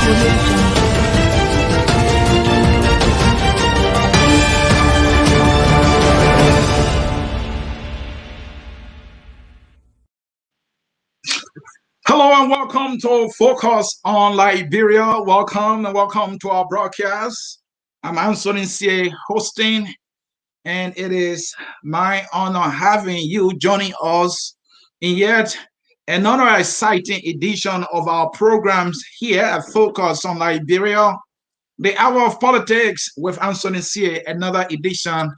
Hello and welcome to Focus on Liberia. Welcome and welcome to our broadcast. I'm Ansony Sieh hosting, and it is my honor having you joining us in yet another exciting edition of our programs here at Focus on Liberia. The Hour of Politics with Ansony Sieh, another edition.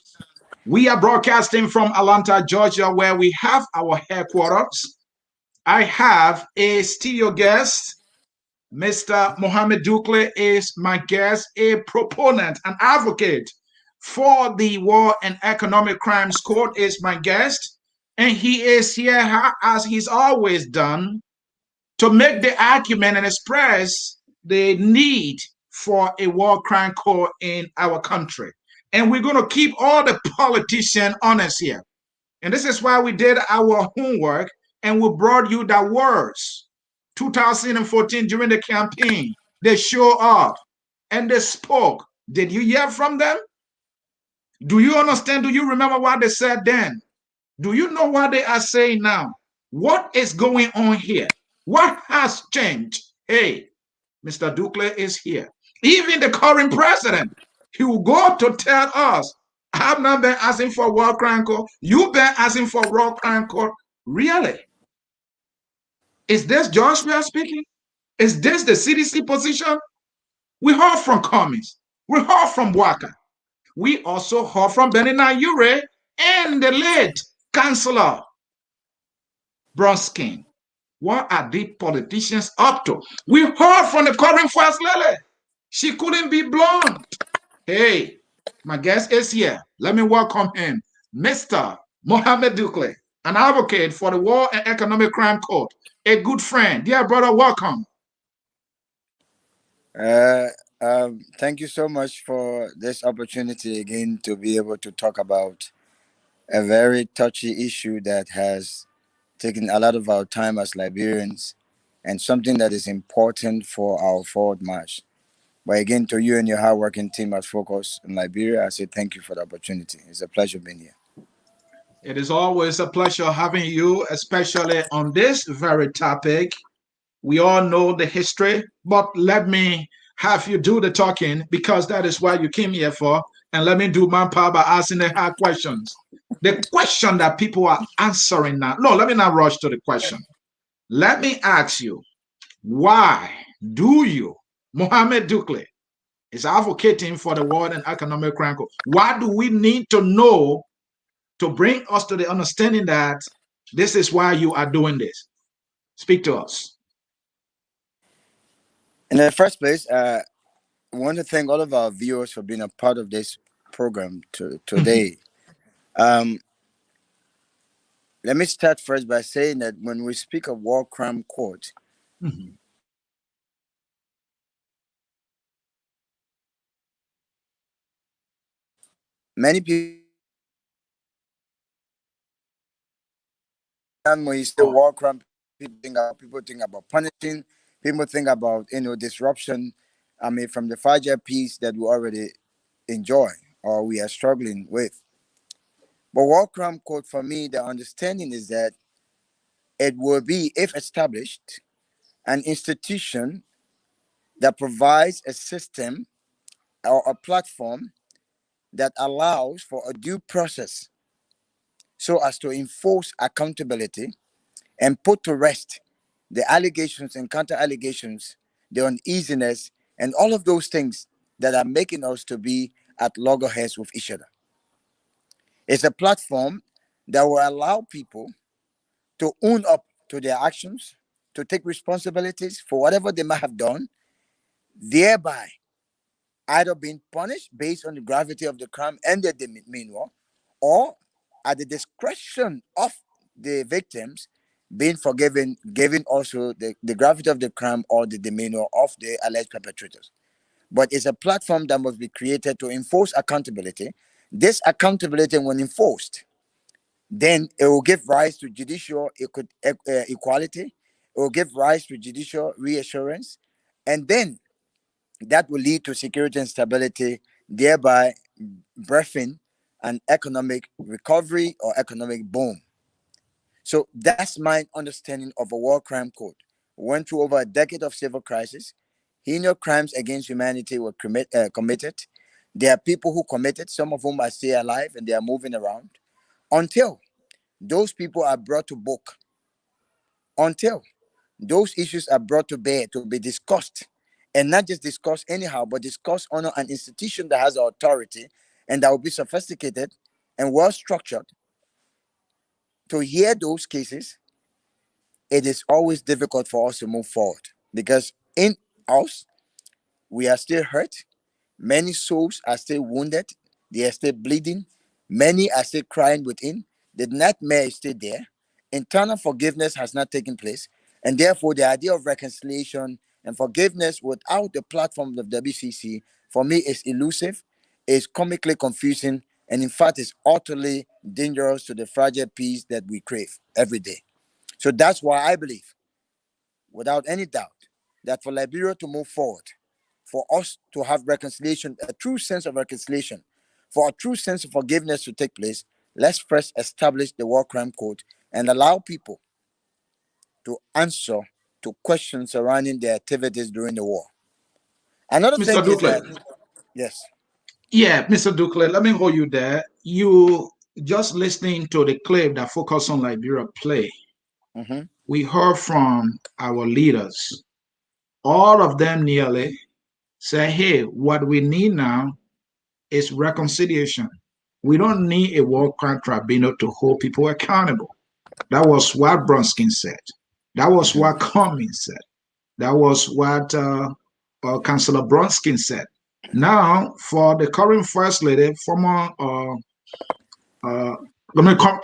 We are broadcasting from Atlanta, Georgia, where we have our headquarters. I have a studio guest. Mr. Mohamed Dukle is my guest, a proponent, an advocate for the War and Economic Crimes Court is my guest. And he is here, as he's always done, to make the argument and express the need for a war crime court in our country. And we're going to keep all the politicians honest here. And this is why we did our homework and we brought you the words. 2014 during the campaign, they show up and they spoke. Did you hear from them? Do you understand? Do you remember what they said then? Do you know what they are saying now? What is going on here? What has changed? Hey, Mr. Dukle is here. Even the current president, he will go to tell us, I've not been asking for war crime court. You've been asking for war crime court. Really? Is this Josh we are speaking? Is this the CDC position? We heard from Cummings. We heard from Waka. We also heard from Benina Ure and the late Chancellor Bronskin. What are the politicians up to? We heard from the current First Lady. She couldn't be blunt. Hey, my guest is here. Let me welcome him, Mr. Mohamed Dukle, an advocate for the War and Economic Crime Court, a good friend. Dear brother, welcome. Thank you so much for this opportunity again to be able to talk about a very touchy issue that has taken a lot of our time as Liberians and something that is important for our forward march. But again, to you and your hardworking team at Focus in Liberia, I say thank you for the opportunity. It's a pleasure being here. It is always a pleasure having you, especially on this very topic. We all know the history, but let me have you do the talking because that is what you came here for. And let me do my part by asking the hard questions. The question that people are answering now. No, let me not rush to the question. Let me ask you, why do you, Mohamed Dukle, is advocating for the World and Economic Crime Court? Why do we need to know to bring us to the understanding that this is why you are doing this? Speak to us. In the first place, I want to thank all of our viewers for being a part of this program today. Let me start first by saying that when we speak of war crime court, many people, when you say war crime, people think about punishing, people think about disruption. I mean, from the fragile peace that we already enjoy or we are struggling with. But war crime court, for me, the understanding is that it will be, if established, an institution that provides a system or a platform that allows for a due process so as to enforce accountability and put to rest the allegations and counter allegations, the uneasiness, and all of those things that are making us to be at loggerheads with each other. It's a platform that will allow people to own up to their actions, to take responsibilities for whatever they might have done, thereby either being punished based on the gravity of the crime and the demeanor, or at the discretion of the victims being forgiven, given also the gravity of the crime or the demeanor of the alleged perpetrators. But it's a platform that must be created to enforce accountability. This accountability, when enforced, then it will give rise to judicial equality. It will give rise to judicial reassurance. And then that will lead to security and stability, thereby birthing an economic recovery or economic boom. So that's my understanding of a war crime code. Went through over a decade of civil crisis. Heinous crimes against humanity were committed. There are people who committed, some of whom are still alive and they are moving around. Until those people are brought to book, until those issues are brought to bear to be discussed, and not just discussed anyhow, but discussed under an institution that has authority and that will be sophisticated and well structured to hear those cases, it is always difficult for us to move forward because in us, we are still hurt. Many souls are still wounded. They are still bleeding. Many are still crying within. The nightmare is still there. Internal forgiveness has not taken place. And therefore, the idea of reconciliation and forgiveness without the platform of WCC, for me, is elusive, is comically confusing, and in fact, is utterly dangerous to the fragile peace that we crave every day. So that's why I believe, without any doubt, that for Liberia to move forward, for us to have reconciliation, a true sense of reconciliation, for a true sense of forgiveness to take place, let's first establish the War Crime Code and allow people to answer to questions surrounding their activities during the war. Another Mr. thing is Duclay. that, yes. Yeah, Mr. Duclay, let me hold you there. You just listening to the clip that Focus on Liberia play. Mm-hmm. We heard from our leaders. All of them nearly say, hey, what we need now is reconciliation. We don't need a war crime tribunal to hold people accountable. That was what Bronskin said. That was Mm-hmm. what Cummings said. That was what Councillor Bronskin said. Now, for the current First Lady, former uh,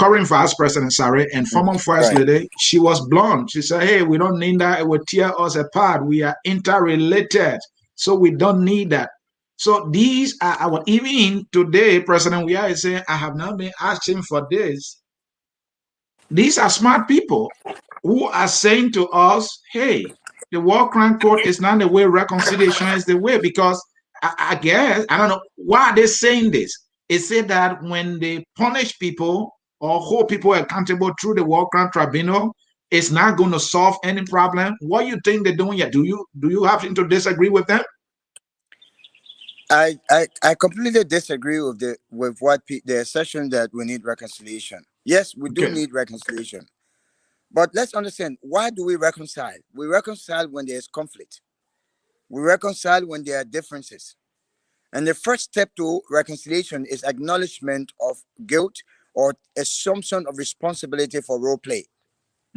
current Vice President, sorry, and former First Right. Lady, she was blunt. She said, hey, we don't need that. It will tear us apart. We are interrelated. So we don't need that. So these are our, even today, President Weah is saying, I have not been asking for this. These are smart people who are saying to us, hey, the war crime court is not the way, reconciliation is the way. Because I guess, I don't know, why are they saying this? It said that when they punish people or hold people accountable through the war crime tribunal, it's not going to solve any problem. What do you think they're doing here? Do you happen to disagree with them? I completely disagree with the assertion that we need reconciliation. Yes, we do Okay. need reconciliation. But let's understand, why do we reconcile? We reconcile when there's conflict. We reconcile when there are differences. And the first step to reconciliation is acknowledgement of guilt or assumption of responsibility for role play.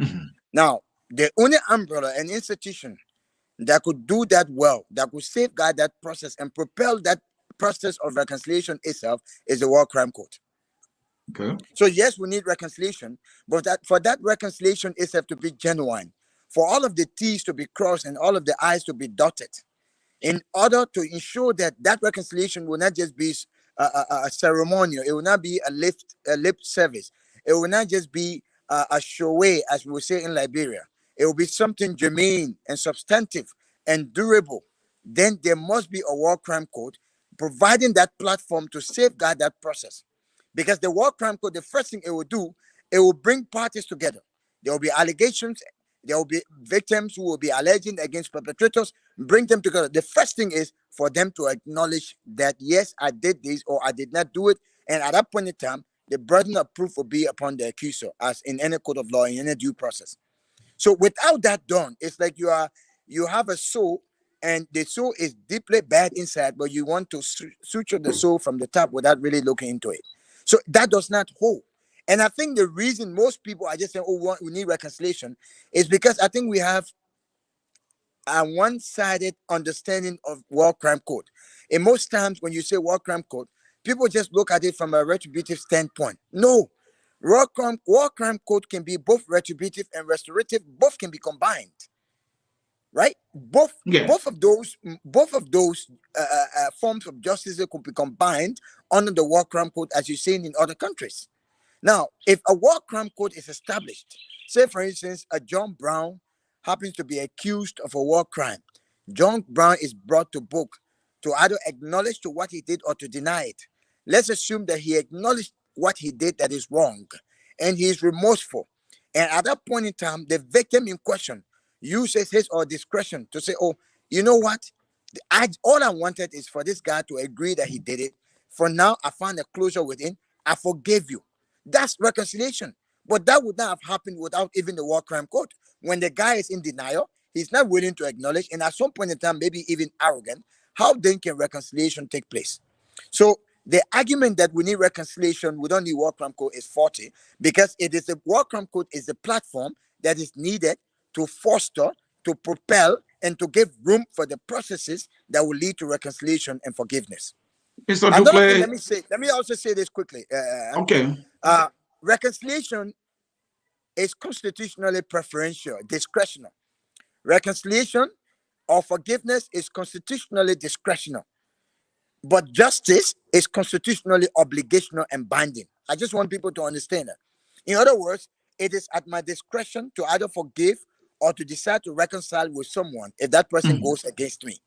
Mhm. Now, the only umbrella and institution that could do that well, that could safeguard that process and propel that process of reconciliation itself, is the War Crime Court. Okay. So yes, we need reconciliation, but that for that reconciliation itself to be genuine, for all of the T's to be crossed and all of the I's to be dotted, in order to ensure that that reconciliation will not just be a ceremonial, it will not be a lip service, it will not just be a show, as we will say in Liberia. It will be something germane and substantive and durable. Then there must be a war crime code providing that platform to safeguard that process. Because the war crime code, the first thing it will do, it will bring parties together. There will be allegations, there will be victims who will be alleging against perpetrators, bring them together. The first thing is for them to acknowledge that, yes, I did this or I did not do it. And at that point in time, the burden of proof will be upon the accuser, as in any court of law, in any due process. So without that done, it's like you have a soul and the soul is deeply bad inside, but you want to suture the soul from the top without really looking into it. So that does not hold. And I think the reason most people are just saying, oh, we need reconciliation, is because I think we have a one-sided understanding of war crime code. And most times when you say war crime code, people just look at it from a retributive standpoint. No, war crime code can be both retributive and restorative. Both can be combined, right? Yeah. Both of those forms of justice could be combined under the war crime code, as you've seen in other countries. Now, if a war crime code is established, say for instance, a John Brown happens to be accused of a war crime, John Brown is brought to book to either acknowledge to what he did or to deny it. Let's assume that he acknowledged what he did that is wrong and he is remorseful. And at that point in time, the victim in question uses his or discretion to say, oh, you know what? All I wanted is for this guy to agree that he did it. For now, I found a closure with him. I forgive you. That's reconciliation. But that would not have happened without even the war crime code. When the guy is in denial, he's not willing to acknowledge, and at some point in time, maybe even arrogant, how then can reconciliation take place? So the argument that we need reconciliation, we don't need war crime code is faulty, because it is the war crime code is the platform that is needed to foster, to propel, and to give room for the processes that will lead to reconciliation and forgiveness. Mr. Another thing, Ducle, let me also say this quickly. okay. Reconciliation is constitutionally preferential, discretional. Reconciliation or forgiveness is constitutionally discretional. But justice is constitutionally obligational and binding. I just want people to understand that. In other words, it is at my discretion to either forgive or to decide to reconcile with someone if that person Mhm. goes against me.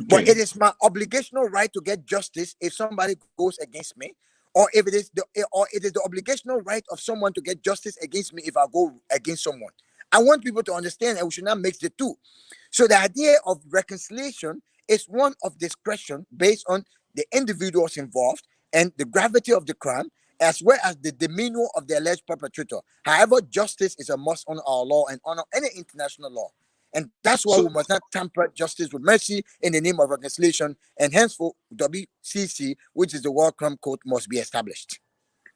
But Okay. it is my obligational right to get justice if somebody goes against me, or it is the obligational right of someone to get justice against me if I go against someone. I want people to understand that we should not mix the two. So the idea of reconciliation is one of discretion based on the individuals involved and the gravity of the crime, as well as the demeanor of the alleged perpetrator. However, justice is a must on our law and honor any international law. And that's why we So, must not tamper justice with mercy in the name of reconciliation. And henceforth, WCC, which is the War Crime Code, must be established.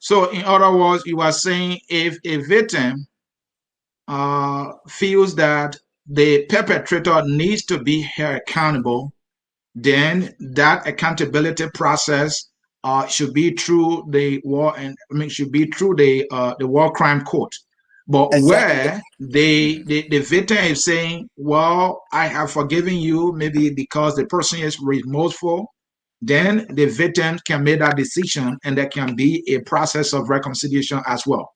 so in other words, you are saying if a victim feels that the perpetrator needs to be held accountable, then that accountability process should be through the war, and I mean should be through the war crime court. But Exactly. where the victim is saying, "Well, I have forgiven you," maybe because the person is remorseful, then the victim can make that decision, and there can be a process of reconciliation as well.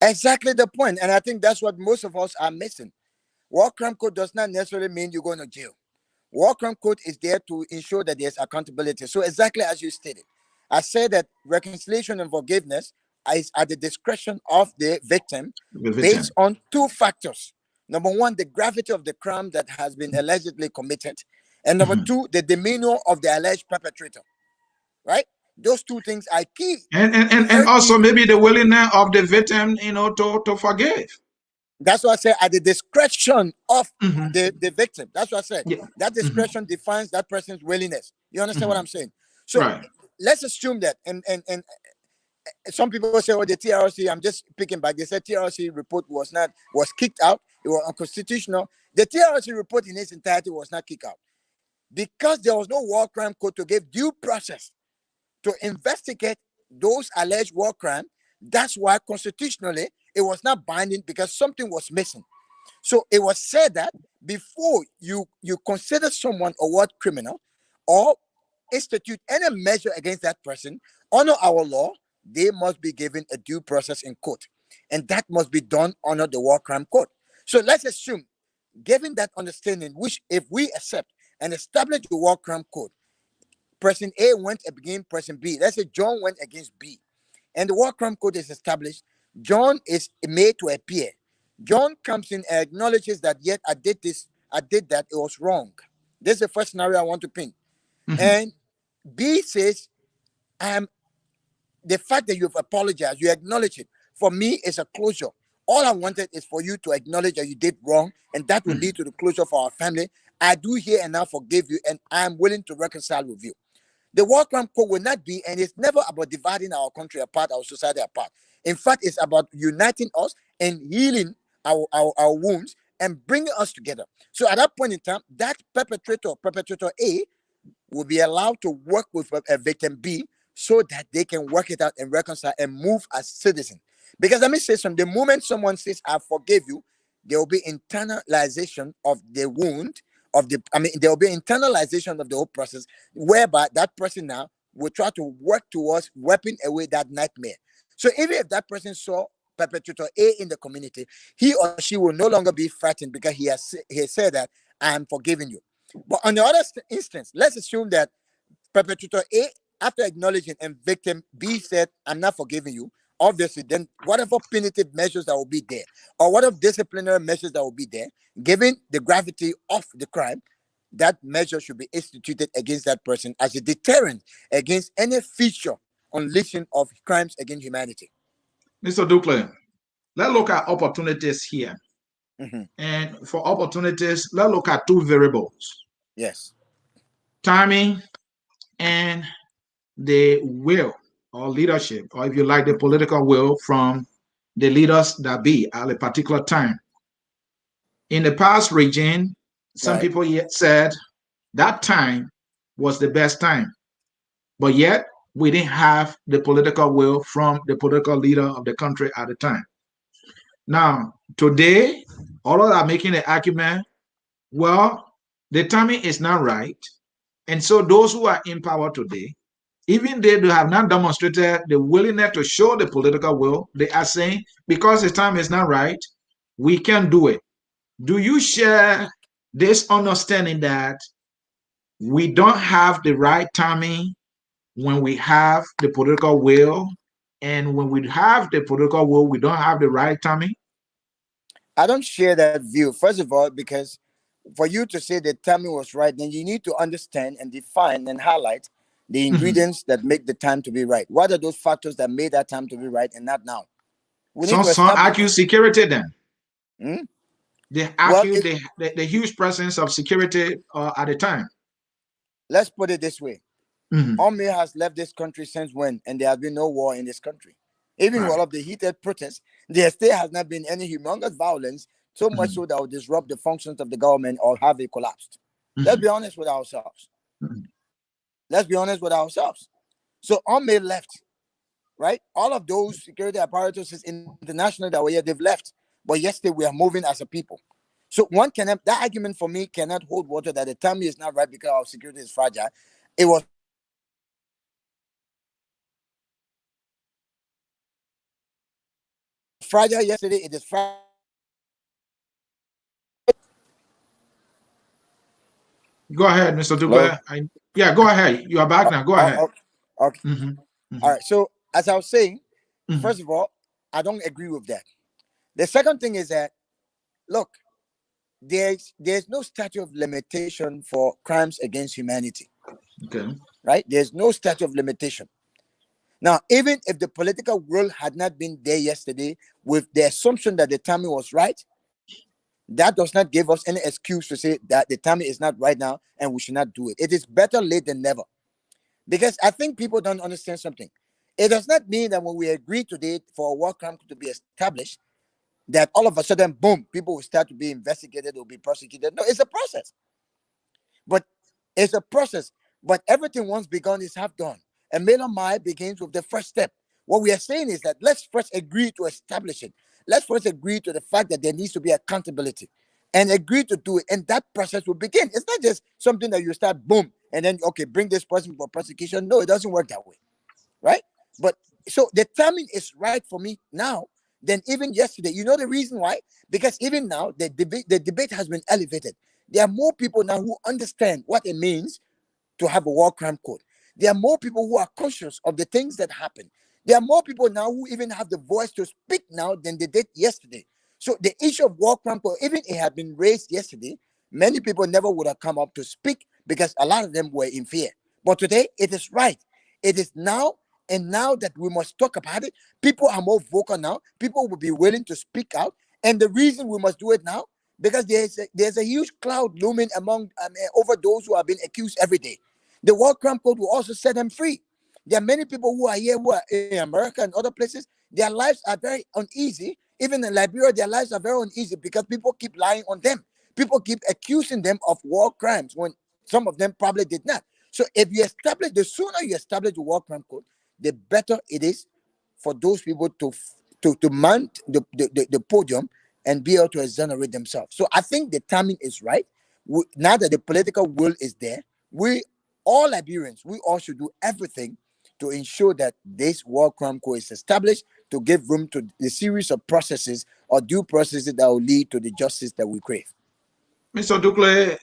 Exactly the point. And I think that's what most of us are missing. War Crime Code does not necessarily mean you're going to jail. War Crime Code is there to ensure that there's accountability. So exactly as you stated, I said that reconciliation and forgiveness is at the discretion of the victim The based victim. on two factors. Number one, the gravity of the crime that has been allegedly committed. And number Mhm. two, the demeanor of the alleged perpetrator. Right? Those two things are key. And Very key. also maybe the willingness of the victim, to forgive. That's what I said at the discretion of Hmm. the victim. That's what I said. Yeah. That Hmm. discretion defines that person's willingness. You understand what Hmm. I'm saying? So Right. let's assume that, and some people say, oh, the TRC, I'm just picking back. They said TRC report was kicked out. It was unconstitutional. The TRC report in its entirety was not kicked out because there was no war crime code to give due process to investigate those alleged war crimes. That's why constitutionally it was not binding because something was missing. So it was said that before you consider someone a war criminal or institute any measure against that person, honor our law, they must be given a due process in court. And that must be done under the war crime code. So let's assume, given that understanding, which if we accept and establish the war crime code, person A went against person B. Let's say John went against B, and the war crime code is established. John is made to appear. John comes in and acknowledges that, yet I did this, I did that, it was wrong. This is the first scenario I want to paint. Hmm. And B says, I'm the fact that you've apologized, you acknowledge it. For me, it's a closure. All I wanted is for you to acknowledge that you did wrong, and that will lead Hmm. to the closure for our family. I do here and now forgive you, and I am willing to reconcile with you. The war crime code will not be, and it's never about dividing our country apart, our society apart. In fact, it's about uniting us and healing our wounds and bringing us together. So at that point in time, that perpetrator A, will be allowed to work with a victim B so that they can work it out and reconcile and move as citizens. Because let me say something, the moment someone says, I forgive you, there will be internalization of the wound of the, I mean, there will be internalization of the whole process, whereby that person now will try to work towards wiping away that nightmare. So even if that person saw perpetrator A in the community, he or she will no longer be frightened because he has said that I am forgiving you. But on the other instance, let's assume that perpetrator A, after acknowledging, and victim B said, I'm not forgiving you. Obviously, then whatever punitive measures that will be there, or whatever disciplinary measures that will be there, given the gravity of the crime, that measure should be instituted against that person as a deterrent against any future unleashing of crimes against humanity. Mr. Ducle, let's look at opportunities here. Mm-hmm. And for opportunities, let's look at two variables. Yes. Timing and the will or leadership, or if you like, the political will from the leaders that be at a particular time. In the past regime, some Right. people said that time was the best time, but yet we didn't have the political will from the political leader of the country at the time. Now, today, all of that making the argument, well, the timing is not right. And so those who are in power today, even they have not demonstrated the willingness to show the political will, they are saying, because the time is not right, we can do it. Do you share this understanding that we don't have the right timing when we have the political will, and when we have the political will, we don't have the right timing? I don't share that view. First of all, because for you to say the timing was right, then you need to understand and define and highlight the Mhm. ingredients that make the time to be right. What are those factors that made that time to be right and not now? We need to Some establish argue that. security then. Hmm? They Well, argue the huge presence of security at the time. let's put it this way. Mhm. Army has left this country since when? And there has been no war in this country. Even with Right. all of the heated protests, there still has not been any humongous violence, so much Mhm. so that will disrupt the functions of the government or have it collapsed. Let's Mhm. be honest with ourselves. Mhm. Let's be honest with ourselves. So Army left, right? All of those security apparatuses international that were here, they've left. But yesterday we are moving as a people. So one cannot, that argument for me cannot hold water that the timing is not right because our security is fragile. It was fragile yesterday. It is fragile today. It is fragile tomorrow. It is fragile in the future. It was fragile yesterday. It is fragile today. It is fragile tomorrow. Go ahead, Mr. Hello. Dugler. Yeah, go ahead. You are back now. Go ahead. Okay. Okay. Mhm. All Mhm. right. So as I was saying, Mhm. first of all, I don't agree with that. The second thing is that look, there's no statute of limitation for crimes against humanity, Okay. right? There's no statute of limitation. Now, even if the political will had not been there yesterday, with the assumption that the timing was right, that does not give us any excuse to say that the timing is not right now and we should not do it. It is better late than never. Because I think people don't understand something. It does not mean that when we agree today for a war crime to be established, that all of a sudden, boom, people will start to be investigated or be prosecuted. No, it's a process. But it's a process. But everything once begun is half done. And Melamai begins with the first step. What we are saying is that let's first agree to establish it. Let's first agree to the fact that there needs to be accountability and agree to do it. And that process will begin. It's not just something that you start, boom, and then, okay, bring this person for prosecution. No, it doesn't work that way, right? But so the timing is right for me now than even yesterday. You know the reason why? Because even now the debate has been elevated. There are more people now who understand what it means to have a war crime code. There are more people who are conscious of the things that happen. There are more people now who even have the voice to speak now than they did yesterday. So the issue of war crime code, even it had been raised yesterday, many people never would have come up to speak because a lot of them were in fear. But today it is right. It is now, and now that we must talk about it, people are more vocal now. People will be willing to speak out. And the reason we must do it now, because there's a huge cloud looming among over those who are being accused every day. The World Crime Code will also set them free. There are many people who are here, who are in America and other places. Their lives are very uneasy. Even in Liberia, their lives are very uneasy because people keep lying on them. People keep accusing them of war crimes when some of them probably did not. So if you establish, the sooner you establish the War Crime Code, the better it is for those people to mount the podium and be able to exonerate themselves. So I think the timing is right. Now that the political will is there, we all Liberians, we all should do everything to ensure that this war crime code is established to give room to the series of processes or due processes that will lead to the justice that we crave. Mr. Dukle,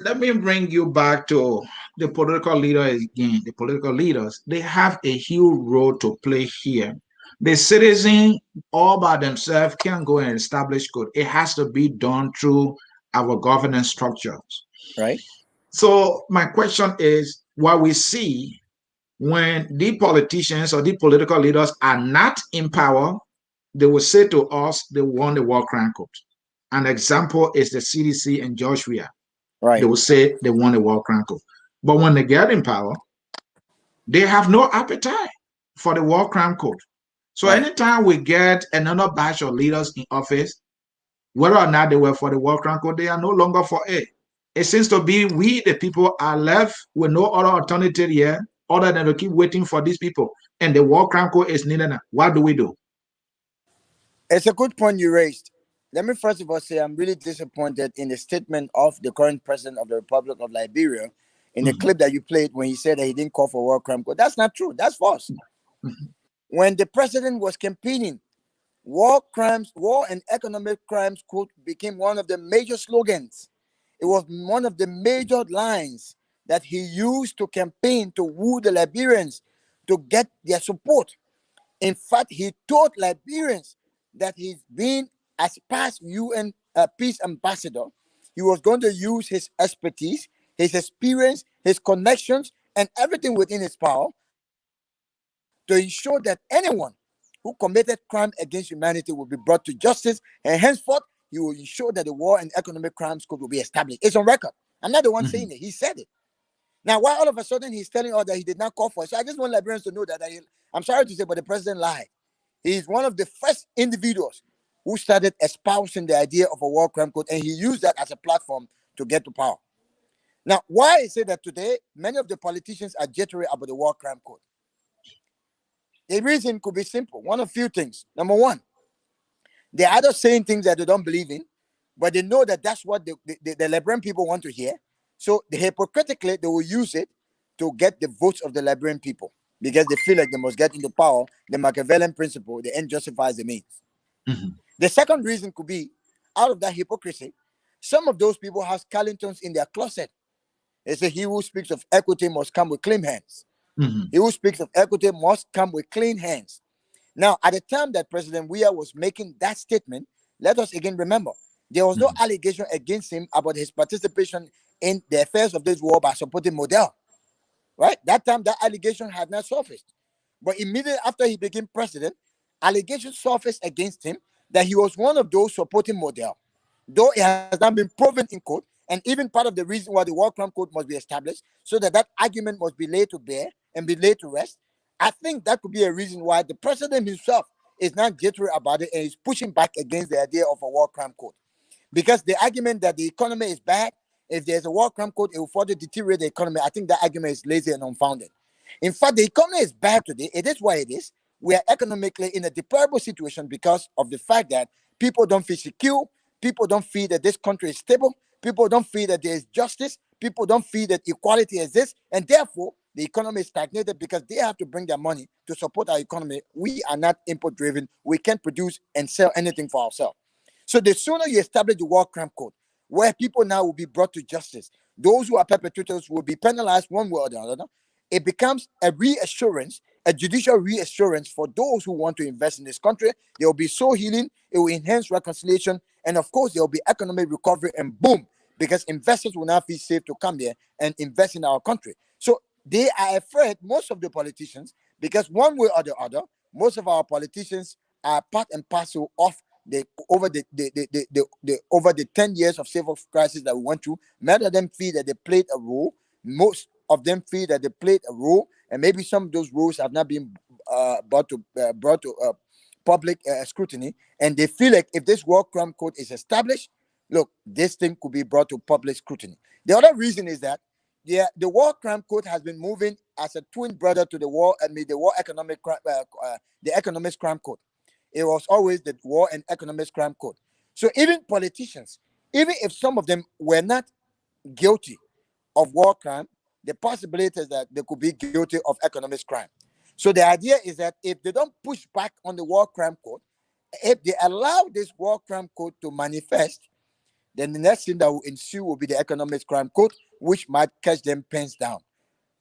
let me bring you back to the political leaders again. The political leaders, they have a huge role to play here. The citizen all by themselves can't go and establish code. It has to be done through our governance structures. Right? So my question is, what we see when the politicians or the political leaders are not in power, they will say to us they want the war crime code. An example is the CDC in Joshua. They Right. will say they want a war crime code. But when they get in power, they have no appetite for the war crime code. So Right. anytime we get another batch of leaders in office, whether or not they were for the war crime code, they are no longer for it. It seems to be we, the people, are left with no other alternative here other than to keep waiting for these people. And the war crime code is needed. What do we do? It's a good point you raised. Let me first of all say I'm really disappointed in the statement of the current president of the Republic of Liberia in the Mhm, clip that you played when he said that he didn't call for war crime code. That's not true. That's false. mhm, When the president was campaigning, war crimes, war and economic crimes code became one of the major slogans. It was one of the major lines that he used to campaign to woo the Liberians to get their support. In fact, he told Liberians that he's been as past UN peace ambassador. He was going to use his expertise, his experience, his connections, and everything within his power to ensure that anyone who committed crime against humanity will be brought to justice, and henceforth he will ensure that the war and economic crimes code will be established. It's on record. I'm not the one mhm, saying it. He said it. Now, why all of a sudden he's telling us that he did not call for it? So I just want Liberians to know I'm sorry to say, but the president lied. He's one of the first individuals who started espousing the idea of a war crime code, and he used that as a platform to get to power. Now, why I say that today, many of the politicians are jittery about the war crime code. The reason could be simple. One of few things. Number one, they're either saying things that they don't believe in, but they know that that's what the Liberian people want to hear. So they hypocritically, they will use it to get the votes of the Liberian people because they feel like they must get into power. The Machiavellian principle, the end justifies the means. mhm, The second reason could be out of that hypocrisy, some of those people have skeletons in their closet. They say, he who speaks of equity must come with clean hands. mhm, He who speaks of equity must come with clean hands. Now, at the time that President Weah was making that statement, let us again remember there was no mhm, allegation against him about his participation in the affairs of this war by supporting Model. Right? That time, that allegation had not surfaced. But immediately after he became president, allegations surfaced against him that he was one of those supporting Model. Though it has not been proven in court, and even part of the reason why the War Crime Code must be established, so that that argument must be laid to bear and be laid to rest, I think that could be a reason why the president himself is not jittery about it and is pushing back against the idea of a War Crime Code. Because the argument that the economy is bad, if there's a war crime code, it will further deteriorate the economy. I think that argument is lazy and unfounded. In fact, the economy is bad today. It is what it is. We are economically in a deplorable situation because of the fact that people don't feel secure. People don't feel that this country is stable. People don't feel that there is justice. People don't feel that equality exists. And therefore, the economy is stagnated because they have to bring their money to support our economy. We are not import driven. We can't produce and sell anything for ourselves. So the sooner you establish the war crime code, where people now will be brought to justice, those who are perpetrators will be penalized one way or the other. It becomes a reassurance, a judicial reassurance for those who want to invest in this country. There will be soul healing, it will enhance reconciliation, and of course, there will be economic recovery and boom, because investors will now feel safe to come here and invest in our country. So they are afraid, most of the politicians, because one way or the other, most of our politicians are part and parcel of the over the over the 10 years of civil crisis that we went through. Many of them feel that they played a role. Most of them feel that they played a role, and maybe some of those roles have not been brought to public scrutiny. And they feel like if this war crime code is established, look, this thing could be brought to public scrutiny. The other reason is that the war crime code has been moving as a twin brother to the war economic the economics crime code. It was always the war and economics crime code. So even politicians, even if some of them were not guilty of war crime, the possibility is that they could be guilty of economics crime. So the idea is that if they don't push back on the war crime code, if they allow this war crime code to manifest, then the next thing that will ensue will be the economic crime code, which might catch them pens down.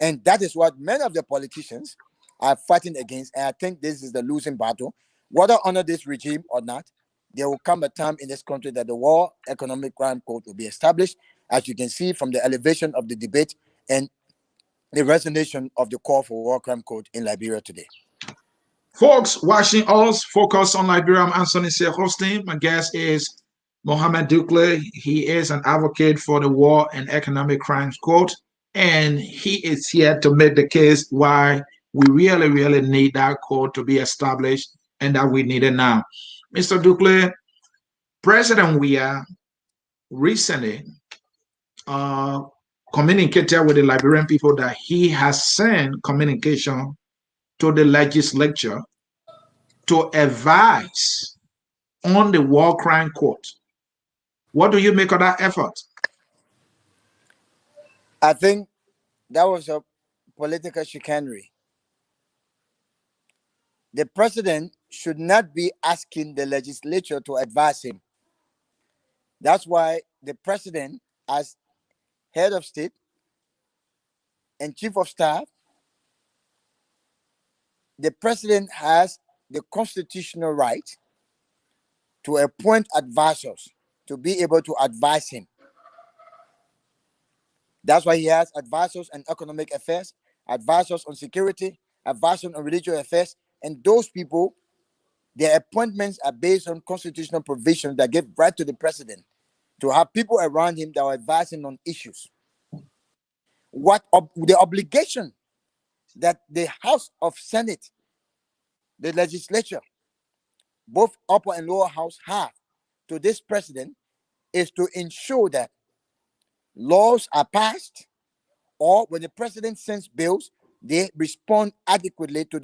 And that is what many of the politicians are fighting against. And I think this is the losing battle. Whether under this regime or not, there will come a time in this country that the War Economic Crime Code will be established, as you can see from the elevation of the debate and the resignation of the call for War Crime Code in Liberia today. Folks watching us, Focus on Liberia. I'm Ansony Sieh hosting. My guest is Mohammed Dukleh. He is an advocate for the War and Economic Crimes Code, and he is here to make the case why we really, really need that code to be established and that we need it now. Mr. Dukleh, President Weah recently communicated with the Liberian people that he has sent communication to the legislature to advise on the war crime court. What do you make of that effort? I think that was a political chicanery. The president should not be asking the legislature to advise him. That's why the president, as head of state and chief of staff, the president has the constitutional right to appoint advisors to be able to advise him. That's why he has advisors on economic affairs, advisors on security, advisors on religious affairs, and those people, their appointments are based on constitutional provisions that give right to the president to have people around him that are advising on issues. The obligation that the House of Senate, the legislature, both upper and lower house have to this president is to ensure that laws are passed, or when the president sends bills, they respond adequately to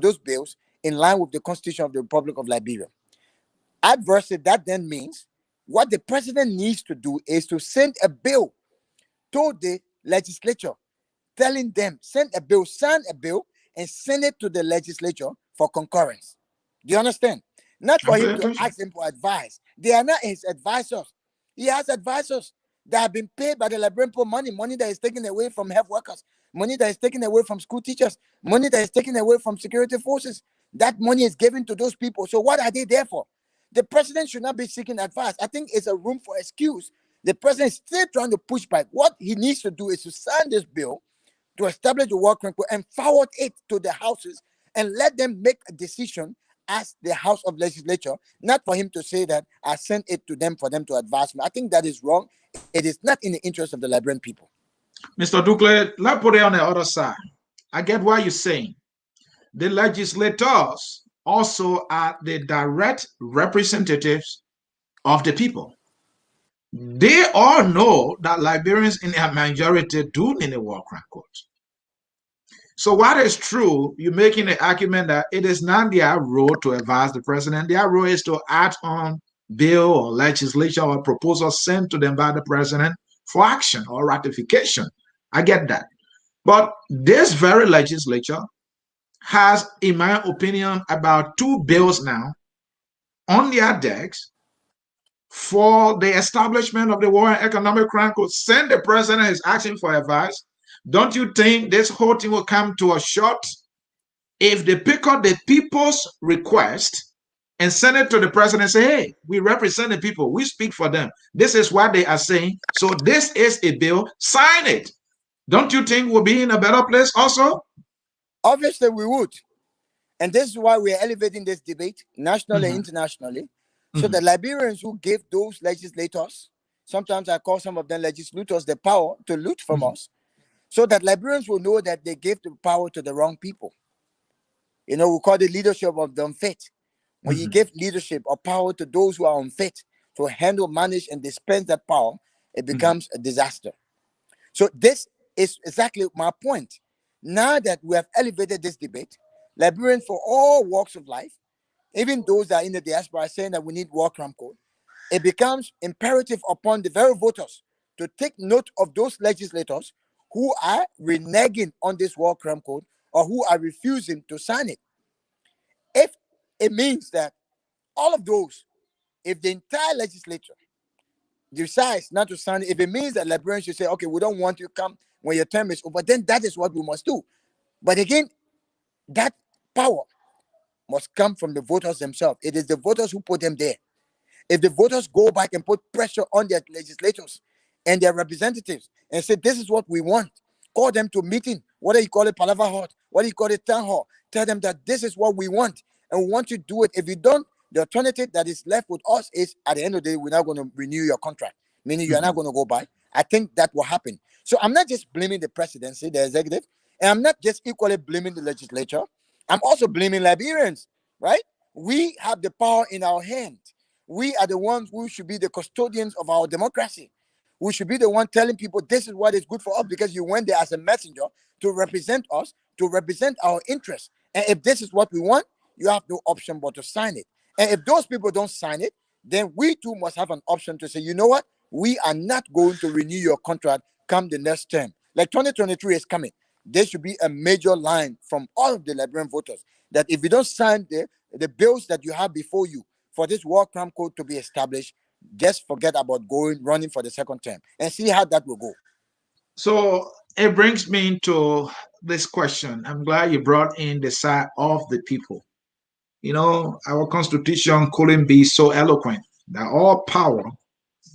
those bills in line with the Constitution of the Republic of Liberia. Adversely, that then means what the president needs to do is to send a bill to the legislature, telling them, sign a bill, and send it to the legislature for concurrence. Do you understand? Not for him to ask them for advice. They are not his advisors. He has advisors that have been paid by the Liberian people money that is taken away from health workers, money that is taken away from school teachers, money that is taken away from security forces. That money is given to those people. So what are they there for? The president should not be seeking advice. I think it's a room for excuse. The president is still trying to push back. What he needs to do is to sign this bill to establish the war crime code and forward it to the houses and let them make a decision as the House of Legislature, not for him to say that I sent it to them for them to advise me. I think that is wrong. It is not in the interest of the Liberian people. Mr. Dukleh, let's put it on the other side. I get what you're saying. The legislators also are the direct representatives of the people. They all know that Liberians in their majority do need a war crime court. So what is true, you're making the argument that it is not their role to advise the president. Their role is to act on bill or legislation or proposal sent to them by the president for action or ratification. I get that. But this very legislature has, in my opinion, about 2 bills now on their decks for the establishment of the War and Economic Crime Code. Send the president is asking for advice. Don't you think this whole thing will come to a short if they pick up the people's request and send it to the president and say, hey, we represent the people, we speak for them. This is what they are saying. So this is a bill, sign it. Don't you think we'll be in a better place also? Obviously, we would. And this is why we are elevating this debate nationally and internationally. So the Liberians who gave those legislators, sometimes I call some of them legislators, the power to loot from us, so that Liberians will know that they gave the power to the wrong people. You know, we call it leadership of the unfit. When you give leadership or power to those who are unfit to handle, manage, and dispense that power, it becomes a disaster. So this is exactly my point. Now that we have elevated this debate, Liberians for all walks of life, even those that are in the diaspora, are saying that we need war crime code, it becomes imperative upon the very voters to take note of those legislators who are reneging on this war crime code or who are refusing to sign it. If it means that all of those, if the entire legislature, decides not to sign it, if it means that Liberians should say, okay, we don't want you to come when your term is over, then that is what we must do. But again, that power must come from the voters themselves. It is the voters who put them there. If the voters go back and put pressure on their legislators and their representatives and say, this is what we want, call them to a meeting, whether you call it Palava Hall, whether you call it Town Hall, tell them that this is what we want and we want you to do it. If you don't, the alternative that is left with us is, at the end of the day, we're not going to renew your contract, meaning you're not going to go by. I think that will happen. So I'm not just blaming the presidency, the executive, and I'm not just equally blaming the legislature. I'm also blaming Liberians, right? We have the power in our hand. We are the ones who should be the custodians of our democracy. We should be the one telling people this is what is good for us, because you went there as a messenger to represent us, to represent our interests. And if this is what we want, you have no option but to sign it. And if those people don't sign it, then we too must have an option to say, you know what? We are not going to renew your contract come the next term. Like 2023 is coming. There should be a major line from all of the Liberian voters that if you don't sign the bills that you have before you for this war crime code to be established, just forget about running for the second term and see how that will go. So it brings me to this question. I'm glad you brought in the side of the people. You know, our constitution couldn't be so eloquent that all power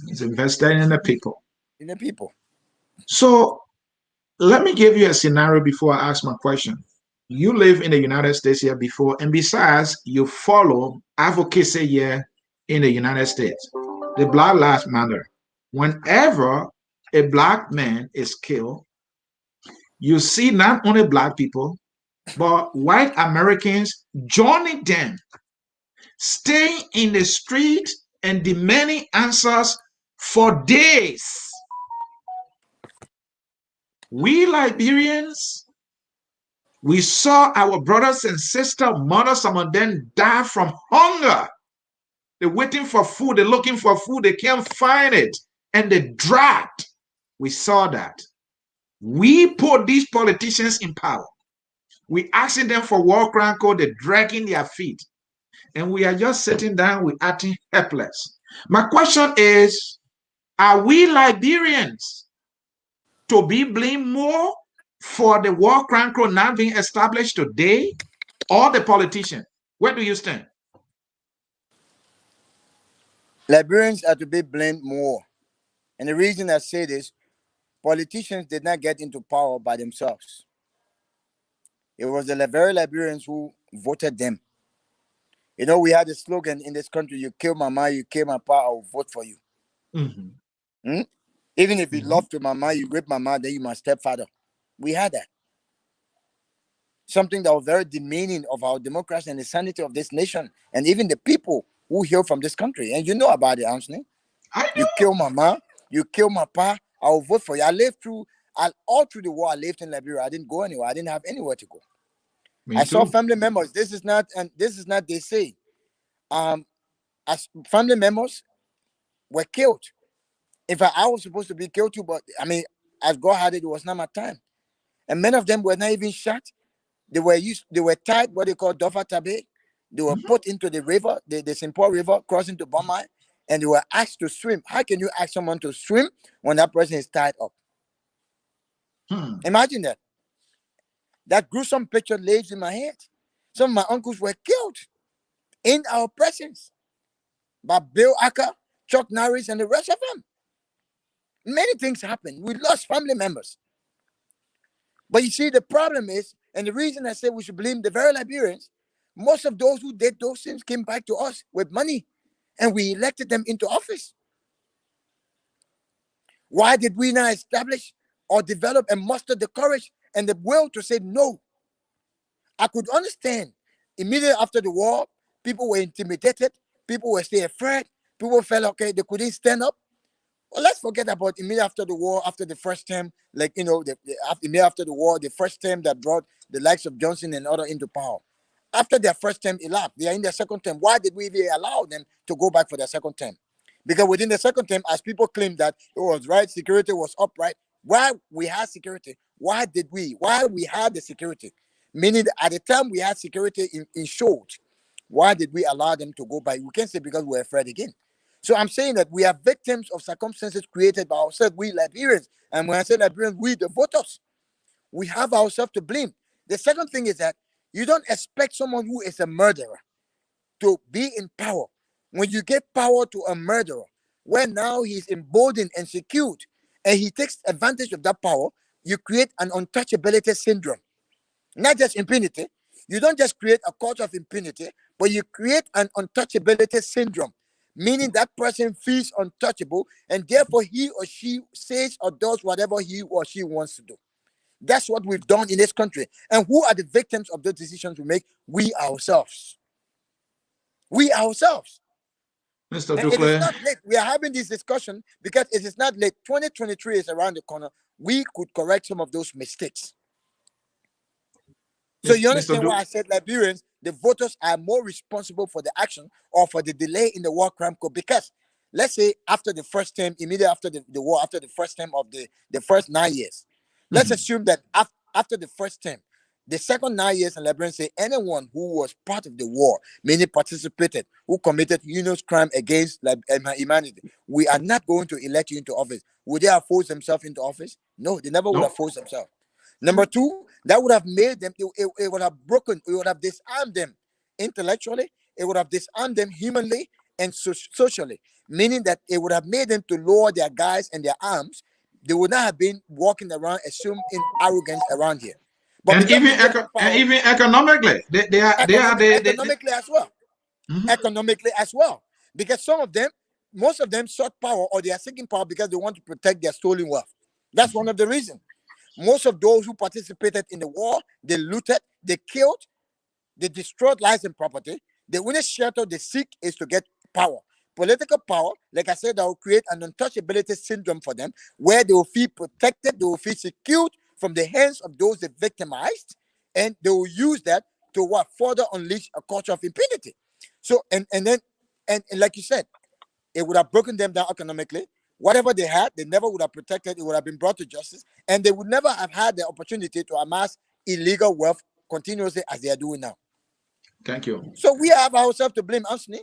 is invested in the people. In the people. So let me give you a scenario before I ask my question. You live in the United States here before, and besides, you follow advocacy here in the United States. The Black Lives Matter. Whenever a black man is killed, you see not only black people, but white Americans joining them, staying in the street and demanding answers for days. We Liberians, we saw our brothers and sisters, mothers, some of them die from hunger. They're waiting for food, they're looking for food, they can't find it, and they dragged. We saw that. We put these politicians in power. We asking them for war crime code, they're dragging their feet. And we are just sitting down, we're acting helpless. My question is, are we Liberians to be blamed more for the war crime code not being established today, or the politician? Where do you stand? Liberians are to be blamed more. And the reason I say this, politicians did not get into power by themselves. It was the very Liberians who voted them. You know, we had a slogan in this country, you kill mama, you kill my pa, I will vote for you. Mm-hmm. Even if you love to mama, you rape mama, then you my stepfather. We had that. Something that was very demeaning of our democracy and the sanity of this nation, and even the people who hail from this country. And you know about it, Ansony. You kill mama, you kill my pa, I will vote for you. I lived all through the war. I lived in Liberia. I didn't go anywhere. I didn't have anywhere to go. I saw family members. This is not, they say. As family members were killed. In fact, I was supposed to be killed too, but I mean, as God had it, it was not my time. And many of them were not even shot. They were tied, what they call Dofa Tabe. They were put into the river, the St. Paul River, crossing to Bomai, and they were asked to swim. How can you ask someone to swim when that person is tied up? Imagine that. That gruesome picture lives in my head. Some of my uncles were killed in our presence by Bill Acker, Chuck Norris, and the rest of them. Many things happened. We lost family members. But you see, the problem is, and the reason I say we should blame the very Liberians, most of those who did those things came back to us with money, and we elected them into office. Why did we not establish or develop and muster the courage and the will to say no? I could understand immediately after the war, people were intimidated, people were still afraid, people felt okay, they couldn't stand up. Well, let's forget about immediately after the war, after the first term, like, you know, immediately after the war, the first term that brought the likes of Johnson and others into power. After their first term elapsed, they are in their second term. Why did we even allow them to go back for their second term? Because within the second term, as people claim that it was right, security was upright, why we had security? Why we had the security? Meaning that at the time we had security in short, why did we allow them to go back? We can't say because we're afraid again. So I'm saying that we are victims of circumstances created by ourselves, we Liberians. And when I say Liberians, we the voters, we have ourselves to blame. The second thing is that you don't expect someone who is a murderer to be in power. When you give power to a murderer, where now he's emboldened and secured, and he takes advantage of that power, you create an untouchability syndrome. Not just impunity. You don't just create a culture of impunity, but you create an untouchability syndrome, meaning that person feels untouchable, and therefore he or she says or does whatever he or she wants to do. That's what we've done in this country. And who are the victims of those decisions we make? We ourselves. We ourselves. Mr. And it is Duclair. not late. We are having this discussion because it is not late. 2023 is around the corner. We could correct some of those mistakes. So you Mr. understand why I said Liberians, the voters are more responsible for the action or for the delay in the war crime code. Because let's say after the first term, immediately after the war, after the first term of the first 9 years, let's assume that after the first term, the second 9 years, and Liberians say anyone who was part of the war, meaning participated, who committed heinous crime against humanity, we are not going to elect you into office. Would they have forced themselves into office? No, they never would have forced themselves. Number two, that would have made them, it would have broken, it would have disarmed them intellectually, it would have disarmed them humanly and socially, meaning that it would have made them to lower their guys and their arms. They would not have been walking around assuming arrogance around here. But and because even they get into power, and even economically, economically as well. Economically as well. Because most of them sought power, or they are seeking power because they want to protect their stolen wealth. That's one of the reasons. Most of those who participated in the war, they looted, they killed, they destroyed lives and property. The only shelter they seek is to get power. Political power, like I said, that will create an untouchability syndrome for them, where they will feel protected, they will feel secured from the hands of those they victimized, and they will use that to further unleash a culture of impunity. So and then like you said, it would have broken them down economically. Whatever they had, they never would have protected. It would have been brought to justice, and they would never have had the opportunity to amass illegal wealth continuously as they are doing now. Thank you. So we have ourselves to blame, Ansony.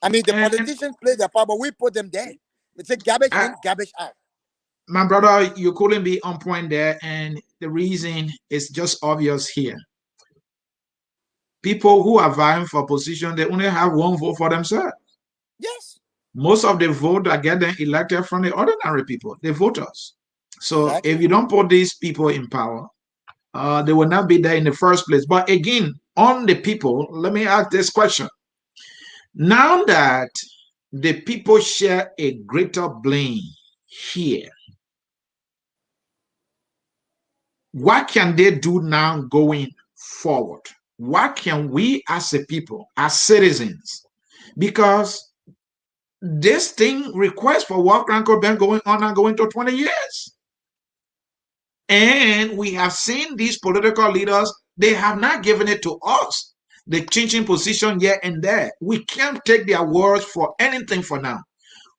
I mean, the And politicians play their part, but we put them there. It's a garbage in, garbage out. my brother, you couldn't be on point there, and the reason is just obvious here. People who are vying for position, they only have one vote for themselves. Yes. Most of the vote are getting elected from the ordinary people, the voters. So Exactly. if you don't put these people in power, they will not be there in the first place. But again, on the people, let me ask this question. Now that the people share a greater blame here, what can they do now going forward? What can we as a people, as citizens, because this thing requests for war crime been going on and going to 20 years. And we have seen these political leaders, they have not given it to us. They're changing position here and there. We can't take their words for anything for now.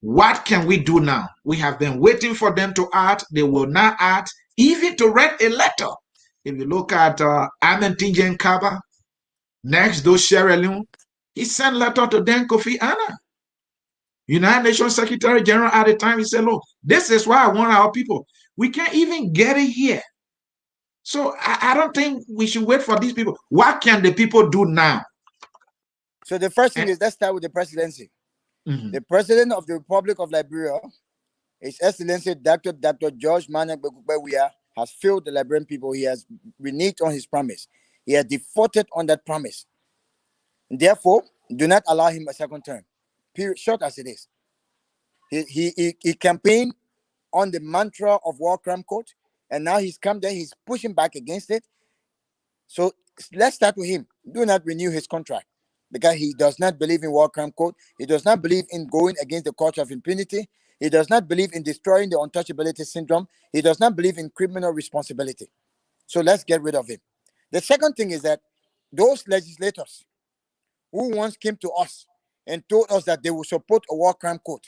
What can we do now? We have been waiting for them to act. They will not act, even to write a letter. If you look at Ahmed Tijen Kaba, next to Sierra Leone, he sent letter to Dan Kofi Annan, United Nations Secretary General at the time. He said, look, this is why I want our people. We can't even get it here. So I don't think we should wait for these people. What can the people do now? So the first thing is, let's start with the presidency. The President of the Republic of Liberia, His Excellency Dr. George Manak Begubewiya, has failed the Liberian people. He has reneged on his promise. He has defaulted on that promise. Therefore, do not allow him a second term. Period. Short as it is. He campaigned on the mantra of war crime code, and now he's come there. He's pushing back against it. So let's start with him. Do not renew his contract, because he does not believe in war crime code. He does not believe in going against the culture of impunity. He does not believe in destroying the untouchability syndrome. He does not believe in criminal responsibility. So let's get rid of him. The second thing is that those legislators who once came to us and told us that they will support a war crime code,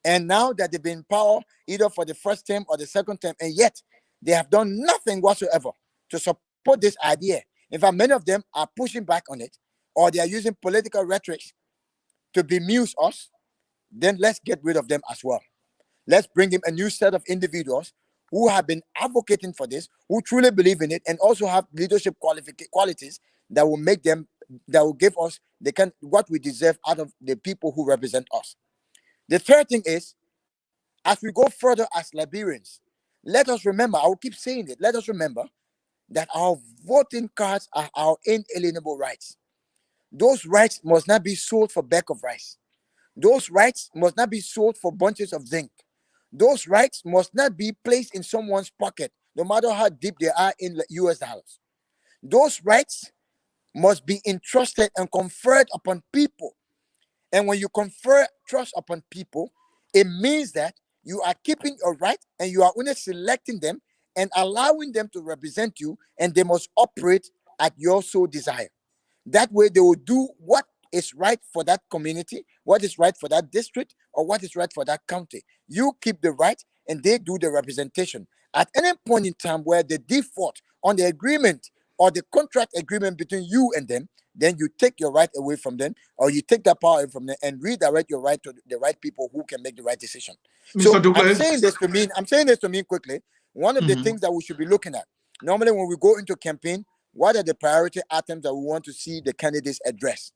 and now that they've been in power either for the first term or the second term, and yet they have done nothing whatsoever to support this idea. In fact, many of them are pushing back on it, or they are using political rhetoric to bemuse us. then let's get rid of them as well. Let's bring in a new set of individuals who have been advocating for this, who truly believe in it, and also have leadership qualities that will make them, that will give us what we deserve out of the people who represent us. The third thing is, as we go further as Liberians, let us remember, I will keep saying it, let us remember that our voting cards are our inalienable rights. Those rights must not be sold for a bag of rice. Those rights must not be sold for bunches of zinc. Those rights must not be placed in someone's pocket, no matter how deep they are in US dollars. Those rights must be entrusted and conferred upon people. And when you confer trust upon people, it means that you are keeping your right and you are only selecting them and allowing them to represent you, and they must operate at your sole desire. That way, they will do what is right for that community, what is right for that district, or what is right for that county. You keep the right and they do the representation. At any point in time where the default on the agreement or the contract agreement between you and them, then you take your right away from them, or you take that power away from them and redirect your right to the right people who can make the right decision. Mr. So Douglas. I'm saying this to mean quickly. One of the things that we should be looking at, normally when we go into campaign, what are the priority items that we want to see the candidates address?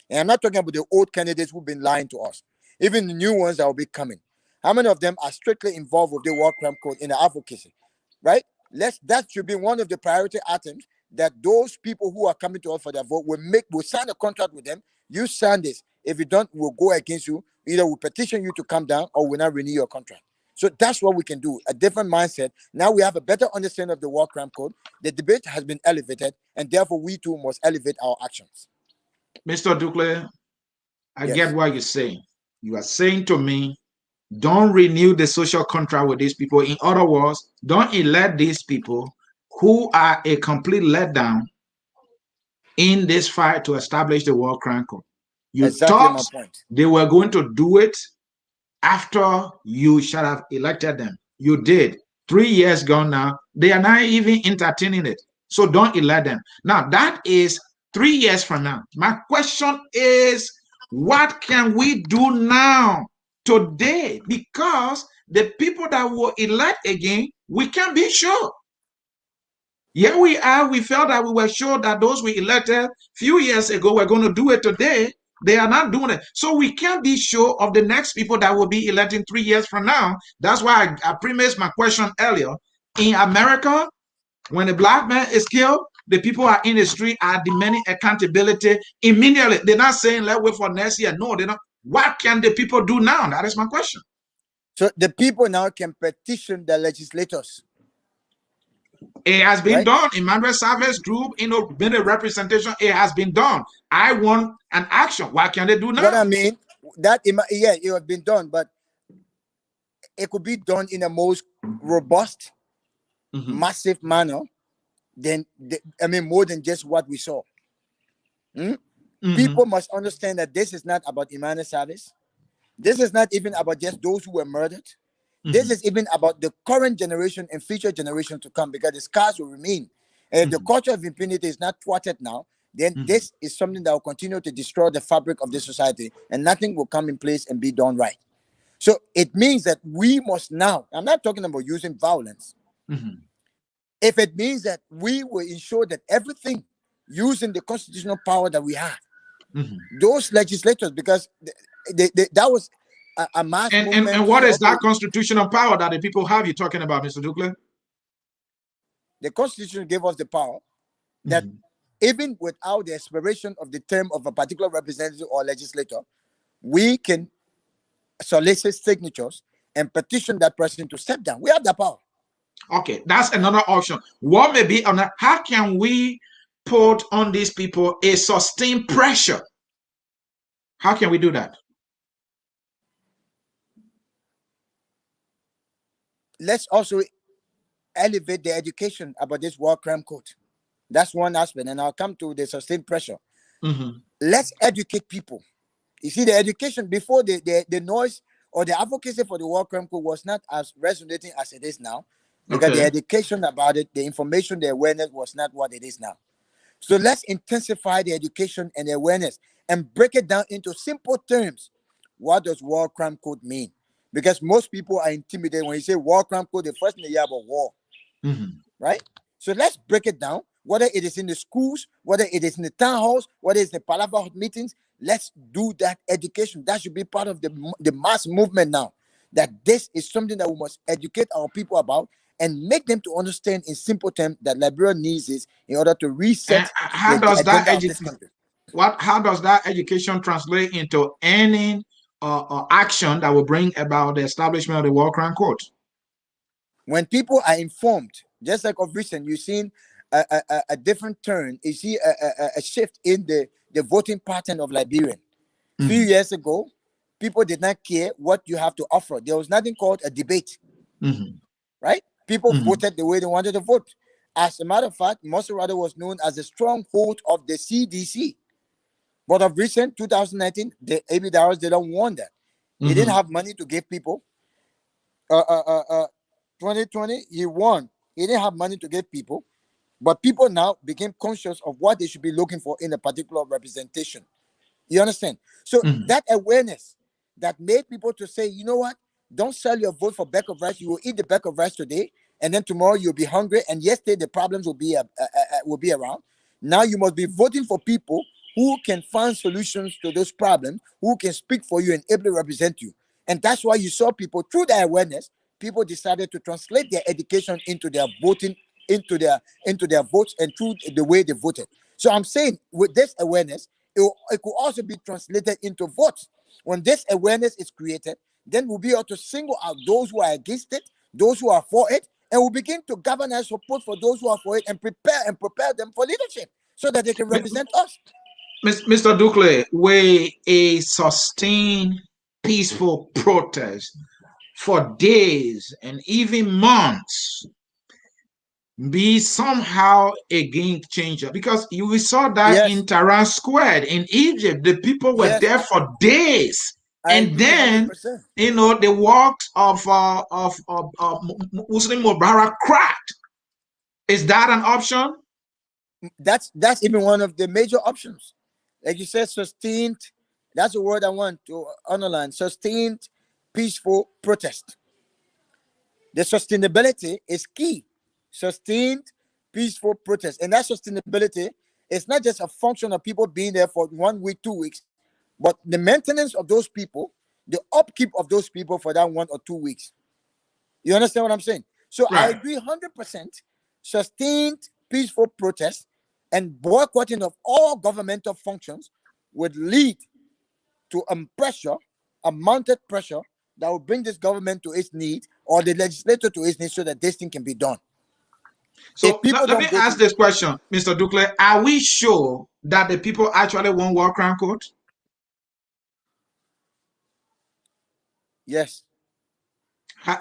And I'm not talking about the old candidates who've been lying to us, even the new ones that will be coming. How many of them are strictly involved with the War Crime Code in the advocacy, right? That should be one of the priority items that those people who are coming to us for their vote will sign a contract with them. You sign this. If you don't, we'll go against you. Either we'll petition you to come down or we'll not renew your contract. So that's what we can do. A different mindset. Now we have a better understanding of the War Crime Code. The debate has been elevated, and therefore we too must elevate our actions. Mr. Ducle, I get what you're saying. You are saying to me, don't renew the social contract with these people. In other words, don't elect these people who are a complete letdown in this fight to establish the War Crime Code. You thought they were going to do it after you should have elected them. You did. 3 years gone now. They are not even entertaining it. So don't elect them. Now, that is 3 years from now. My question is, what can we do now, today? Because the people that will elect again, we can't be sure. Here we are. We felt that we were sure that those we elected a few years ago were going to do it today. They are not doing it. So we can't be sure of the next people that will be electing 3 years from now. That's why I premised my question earlier. In America, when a black man is killed, the people are in the street are demanding accountability immediately. They're not saying, let's wait for next year. No, they're not. What can the people do now? That is my question. So the people now can petition the legislators. It has been done. Emmanuel Save's group, been a representation. It has been done. I want an action. What can they do now? What I mean, it has been done, but it could be done in a most robust, massive manner than more than just what we saw. People must understand that this is not about Emmanuel Savage. This is not even about just those who were murdered. This is even about the current generation and future generation to come, because the scars will remain. And if the culture of impunity is not thwarted now, then this is something that will continue to destroy the fabric of this society, and nothing will come in place and be done right. So it means that we must now, I'm not talking about using violence. If it means that we will ensure that everything using the constitutional power that we have, those legislators, because that was a mass movement. And what is that constitutional power that the people have you're talking about, Mr. Ducle? The Constitution gave us the power that even without the expiration of the term of a particular representative or legislator, we can solicit signatures and petition that person to step down. We have the power. Okay, that's another option. What may be on how can we put on these people a sustained pressure? How can we do that? Let's also elevate the education about this War Crime Code. That's one aspect, and I'll come to the sustained pressure. Let's educate people. You see, the education before the noise or the advocacy for the War Crime Code was not as resonating as it is now, because the education about it, the information, the awareness was not what it is now. So let's intensify the education and the awareness and break it down into simple terms what does war crime code mean? Because most people are intimidated when you say war crime code. The first thing they hear about war, right? So let's break it down. Whether it is in the schools, whether it is in the town halls, whether it's the palaver meetings, let's do that education. That should be part of the mass movement now. That this is something that we must educate our people about and make them to understand in simple terms that Liberia needs this in order to reset And how the does that agenda of this country. how does that education translate into any action that will bring about the establishment of the war crime court? When people are informed, just like of recent, you've seen a different turn. You see a shift in the voting pattern of Liberian. Few years ago, people did not care what you have to offer. There was nothing called a debate, right? People voted the way they wanted to vote. As a matter of fact, Maserati was known as a stronghold of the CDC. But of recent, 2019, the AB Dowers, they don't want that. He didn't have money to give people. 2020, he won. He didn't have money to give people. But people now became conscious of what they should be looking for in a particular representation. You understand? So that awareness that made people to say, you know what? Don't sell your vote for bag of rice. You will eat the bag of rice today, and then tomorrow you'll be hungry. And yesterday the problems will be around. Now you must be voting for people who can find solutions to those problems, who can speak for you and ably represent you. And that's why you saw people through their awareness. People decided to translate their education into their voting, into their votes, and through the way they voted. So I'm saying with this awareness, it could also be translated into votes. When this awareness is created, then we'll be able to single out those who are against it, those who are for it, and we'll begin to galvanize support for those who are for it and prepare them for leadership so that they can represent us. Mr. Ducle, will a sustained peaceful protest for days and even months be somehow a game changer? Because we saw that Yes, in Tehran Square in Egypt, the people were yes, there for days, I and agree then 100%. the works of Muslim Mubarak cracked. Is that an option? That's even one of the major options. Like you said, sustained. That's a word I want to underline. Sustained, peaceful protest. The sustainability is key. Sustained, peaceful protest, and that sustainability is not just a function of people being there for 1 week, 2 weeks, but the maintenance of those people, the upkeep of those people for that 1 or 2 weeks. You understand what I'm saying? So I Right. agree 100%. Sustained, peaceful protest and boycotting of all governmental functions would lead to pressure, a mounted pressure that will bring this government to its need or the legislature to its need so that this thing can be done. If So people let me don't go ask to, this question, Mr. Ducle. Are we sure that the people actually want war crime court? yes,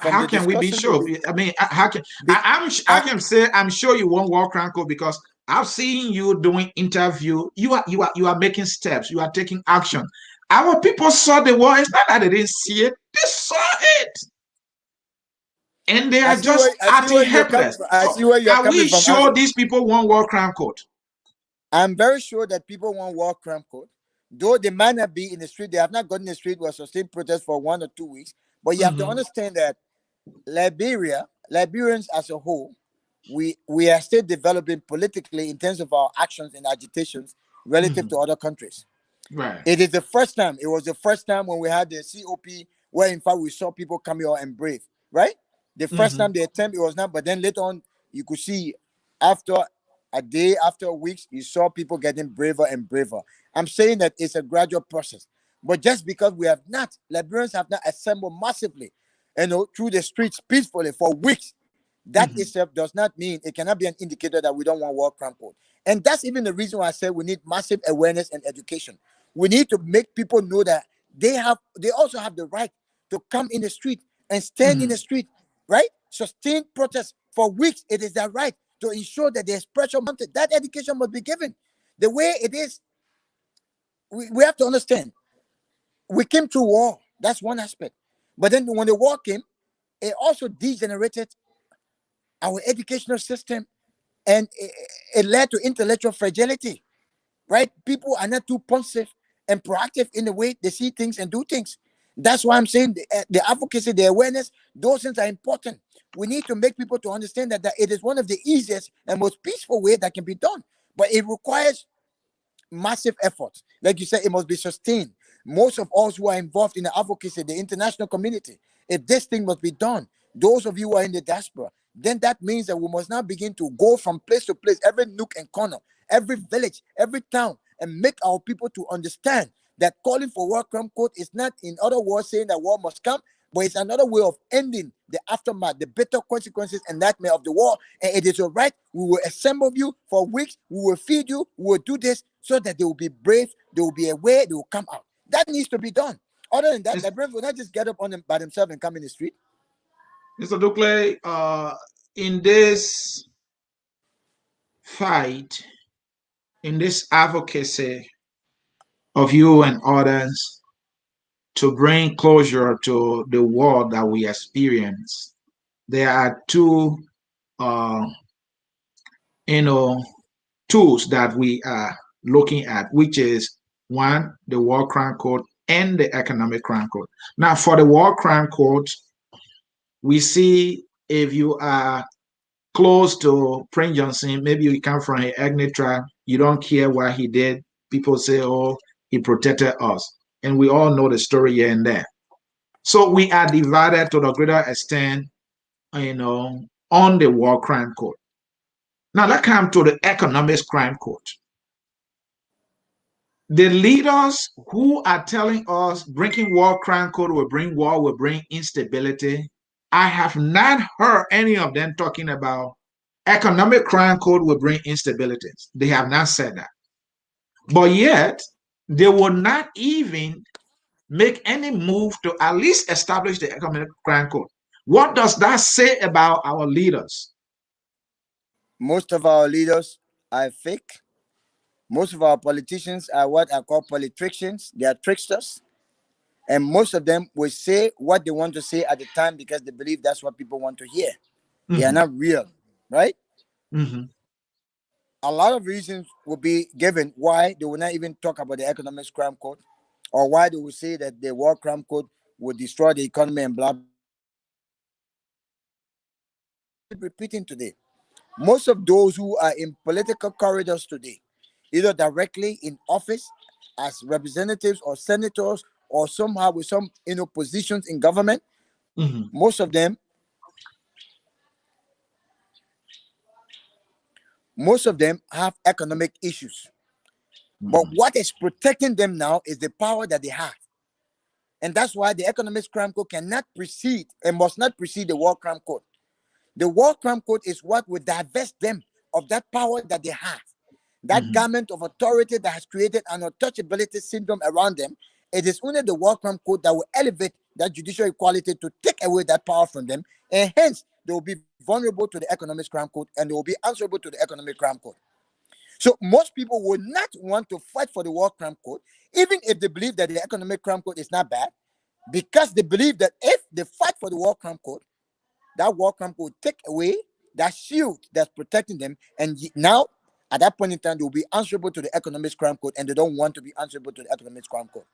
from How the can we be discussion that sure? we, I mean, how can be, I can say I'm sure you want war crime court because I've seen you doing interview. You are making steps. You are taking action. Our people saw the war. It's not that they didn't see it; they saw it, and they are just I see acting where you're coming helpless. from. I So, see where you're are we coming from, sure Ansony. these people want war crime court? I'm very sure that people want war crime code. Though they might not be in the street, they have not gotten in the street with sustained protest for 1 or 2 weeks. But you have to Mm-hmm. understand that Liberians as a whole, we are still developing politically in terms of our actions and agitations relative Mm-hmm. to other countries. Right. It is the first time. It was the first time when we had the COP, where in fact we saw people come here and brave, right? The first Mm-hmm. time they attempt, it was not, but then later on, you could see after a day, after weeks, you saw people getting braver and braver. I'm saying that it's a gradual process. But just because we have not, Liberians have not assembled massively, through the streets peacefully for weeks, that Mm-hmm. itself does not mean it cannot be an indicator that we don't want war crime code. And that's even the reason why I said we need massive awareness and education. We need to make people know that they also have the right to come in the street and stand in Mm-hmm. the street, right? Sustain protest for weeks. It is their right to ensure that there's pressure mounted. That education must be given. The way it is, we have to understand. We came through war. That's one aspect. But then when the war came, it also degenerated our educational system, and it led to intellectual fragility, right? People are not too pensive and proactive in the way they see things and do things. That's why I'm saying the advocacy, the awareness, those things are important. We need to make people to understand that it is one of the easiest and most peaceful way that can be done. But it requires massive effort. Like you said, it must be sustained. Most of us who are involved in the advocacy, the international community, if this thing must be done, those of you who are in the diaspora, then that means that we must now begin to go from place to place, every nook and corner, every village, every town, and make our people to understand that calling for war crime code is not, in other words, saying that war must come, but it's another way of ending the aftermath, the bitter consequences and nightmare of the war. And it is your right. We will assemble you for weeks. We will feed you. We will do this so that they will be brave. They will be aware. They will come out. That needs to be done. Other than that, It's, the brave will not just get up on them by themselves and come in the street. Mr. Ducle, in this fight, in this advocacy of you and others to bring closure to the war that we experience, there are two, uh, you know, tools that we are looking at, which is one, the War Crime Code and the Economic Crime Code. Now, for the War Crime Code, we see if you are close to Prince Johnson, maybe you come from an ethnic tribe, you don't care what he did. People say, oh, he protected us. And we all know the story here and there. So we are divided to the greater extent, on the War Crime Code. Now let's come to the Economic Crime Code. The leaders who are telling us bringing war crime code will bring war, will bring instability, I have not heard any of them talking about economic crime code will bring instability. They have not said that. But yet, they will not even make any move to at least establish the economic crime code. What does that say about our leaders? Most of our leaders are fake. Most of our politicians are what I call politicians. They are tricksters. And most of them will say what they want to say at the time because they believe that's what people want to hear. They are Mm-hmm. not real, right? Mm-hmm. A lot of reasons will be given why they will not even talk about the economic crime code, or why they will say that the war crime code will destroy the economy and blah blah blah. Keep repeating today. Most of those who are in political corridors today, either directly in office as representatives or senators, or somehow with some positions in government, Mm-hmm. most of them, have economic issues. But Mm-hmm. what is protecting them now is the power that they have. And that's why the Economic Crime Code cannot precede and must not precede the War Crime Code. The War Crime Code is what will divest them of that power that they have. That Mm-hmm. garment of authority that has created an untouchability syndrome around them. It is only the War Crime Code that will elevate that judicial equality to take away that power from them. And hence, they will be vulnerable to the Economic Crime Code and they will be answerable to the Economic Crime Code. So most people will not want to fight for the War Crime Code, even if they believe that the Economic Crime Code is not bad, because they believe that if they fight for the War Crime Code, that War Crime Code will take away that shield that's protecting them. And now, at that point in time, they will be answerable to the Economic Crime Code, and they don't want to be answerable to the Economic Crime Code.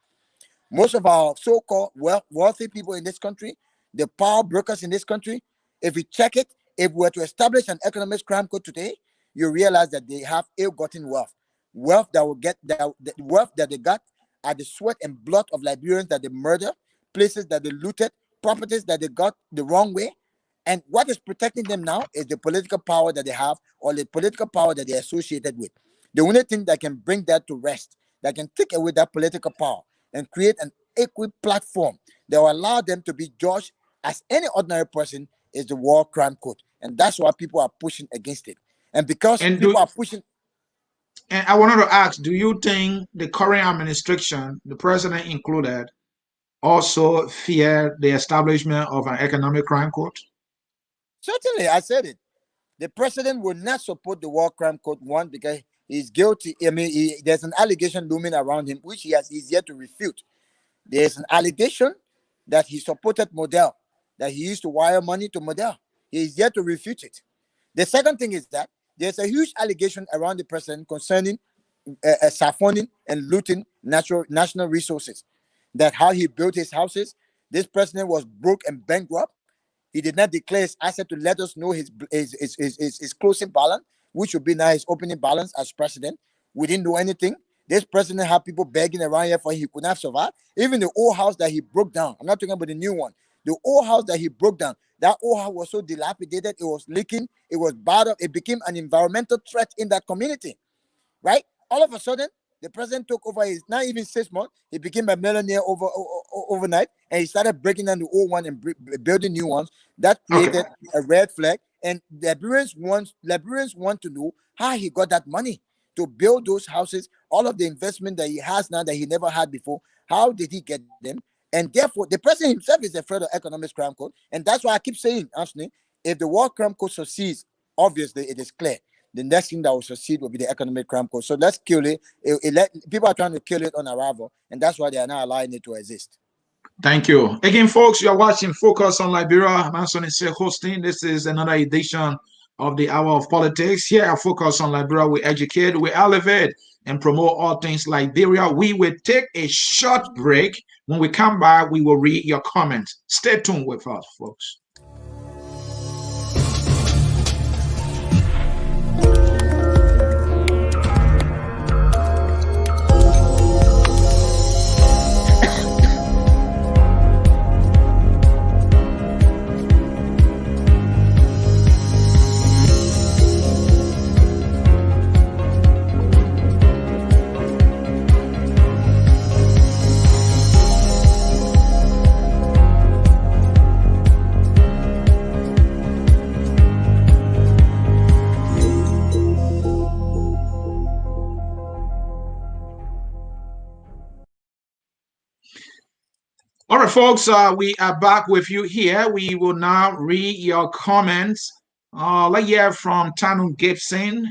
Most of our so-called wealthy people in this country, the power brokers in this country, if we check it, if we were to establish an economic crime code today, you realize that they have ill-gotten wealth, wealth that will get that the wealth that they got are the sweat and blood of Liberians that they murder, places that they looted, properties that they got the wrong way. And what is protecting them now is the political power that they have or the political power that they're associated with. The only thing that can bring that to rest, that can take away that political power and create an equal platform that will allow them to be judged as any ordinary person is the War Crime Code. And that's why people are pushing against it. And because And people do are pushing, and I wanted to ask, do you think the current administration, the president included, also fear the establishment of an economic crime court? certainly, I said it. The president will not support the War Crime Code, one, because he's guilty. I mean, there's an allegation looming around him, which he's yet to refute. There's an allegation that he supported Model, that he used to wire money to Model. He is yet to refute it. The second thing is that there's a huge allegation around the president concerning siphoning and looting national resources. that how he built his houses. This president was broke and bankrupt. He did not declare his asset to let us know his closing balance, which would be now his opening balance as president. We didn't do anything. This president had people begging around here for he could not survive. Even the old house that he broke down. I'm not talking about the new one. The old house that he broke down. That old house was so dilapidated. It was leaking. It was bad up. It became an environmental threat in that community. Right? All of a sudden, the president took over his not even 6 months. He became a millionaire overnight, and he started breaking down the old one and building new ones. That Okay. created a red flag. And Liberians want to know how he got that money to build those houses. All of the investment that he has now that he never had before. How did he get them? And therefore, the president himself is afraid of economic crime code, and that's why I keep saying, Anthony, if the war crime code succeeds, obviously it is clear the next thing that will succeed will be the economic crime code. So let's kill it. People are trying to kill it on arrival, and that's why they are not allowing it to exist. Thank you. Again, folks, you are watching Focus on Liberia. I'm Ansony Sieh hosting. This is another edition of the Hour of Politics. Here at Focus on Liberia, we educate, we elevate, and promote all things Liberia. We will take a short break. When we come back, we will read your comments. Stay tuned with us, folks. All right, folks, we are back with you here. We will now read your comments. Let's hear from Tanu Gibson.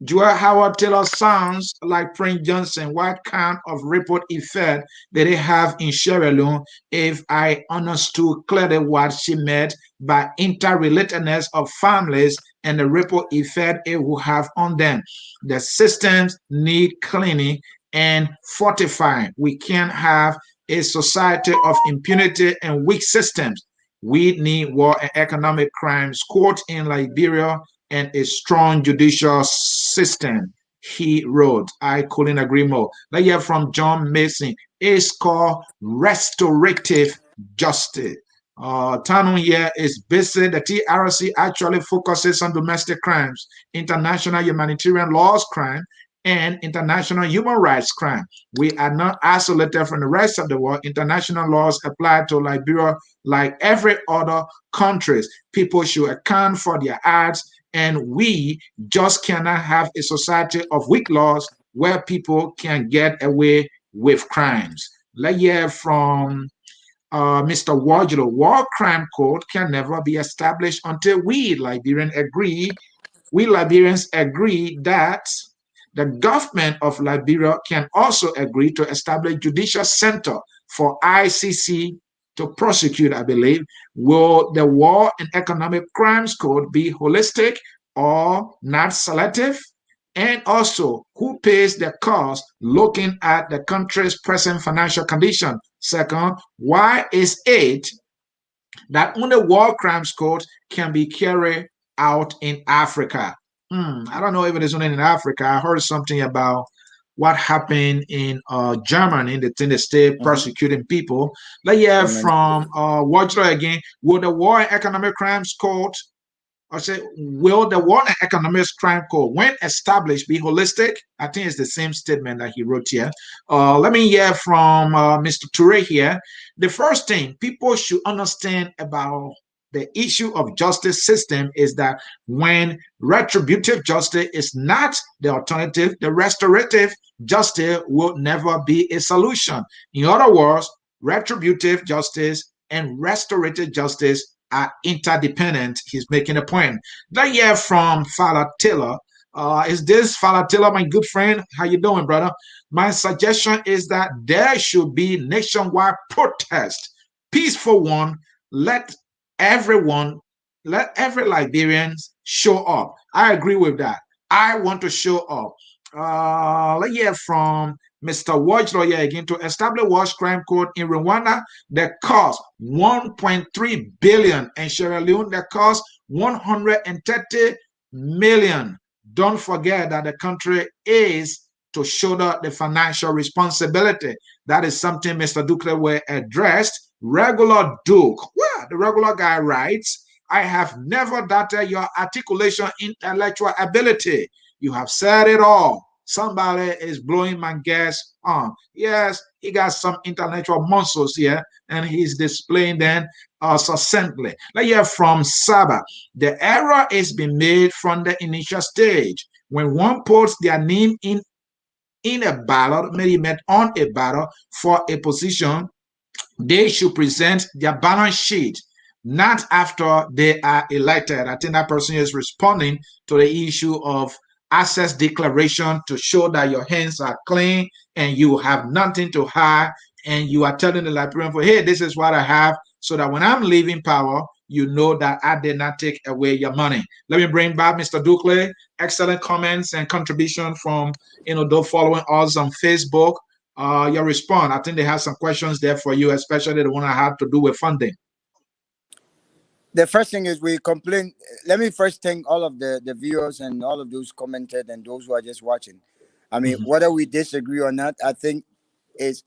Joel Howard Taylor sounds like Prince Johnson. What kind of ripple effect did it have in Sierra Leone? If I understood clearly what she meant by interrelatedness of families and the ripple effect it will have on them. The systems need cleaning and fortifying. We can't have a society of impunity and weak systems. We need war and economic crimes court in Liberia and a strong judicial system. He wrote, I couldn't agree more. Let's hear from John Mason. It's called restorative justice. Tanu here is basic. The TRC actually focuses on domestic crimes, international humanitarian laws crime, and international human rights crime. We are not isolated from the rest of the world. International laws apply to Liberia like every other countries. People should account for their acts, and we just cannot have a society of weak laws where people can get away with crimes. Let's hear from Mr. Wardlow. War crime code can never be established until we Liberians agree that the government of Liberia can also agree to establish judicial center for ICC to prosecute, I believe. Will the War and Economic Crimes Code be holistic or not selective? And also, who pays the cost looking at the country's present financial condition? Second, why is it that only war crimes code can be carried out in Africa? I don't know if it is only in Africa. I heard something about what happened in Germany, in the state prosecuting people. Let's hear from Watcher again. Will the War and Economic Crimes Code, will the War and Economic Crime Code, when established, be holistic? I think it's the same statement that he wrote here. Let me hear from Mr. Toure here. The first thing people should understand about the issue of justice system is that when retributive justice is not the alternative, the restorative justice will never be a solution. In other words, retributive justice and restorative justice are interdependent. He's making a point. That year from Father Taylor. Is this Father Taylor, my good friend? How you doing, brother? My suggestion is that there should be nationwide protest, peaceful one. Let every Liberian show up. I agree with that. I want to show up. Let's hear from Mr. Watch Lawyer again, to establish war crime code in Rwanda that cost 1.3 billion, and Sierra Leone that cost 130 million. Don't forget that the country is to shoulder the financial responsibility. That is something Mr. Ducle will address. Regular Duke, well, the regular guy writes, I have never doubted your articulation intellectual ability. You have said it all. Somebody is blowing my gas on. Yes, he got some intellectual muscles here, and he's displaying them succinctly. Let's hear from Saba. The error is being made from the initial stage. When one puts their name in a ballot, maybe met on a ballot for a position, they should present their balance sheet not after they are elected. I think that person is responding to the issue of assets declaration to show that your hands are clean and you have nothing to hide, and you are telling the Liberian, for hey, this is what I have, so that when I'm leaving power, you know that I did not take away your money. Let me bring back Mr. Ducle. Excellent comments and contribution from those following us on Facebook. Your response. I think they have some questions there for you, especially the one I had to do with funding. The first thing is we complain. Let me first thank all of the viewers and all of those commented and those who are just watching. I mean, whether we disagree or not, I think is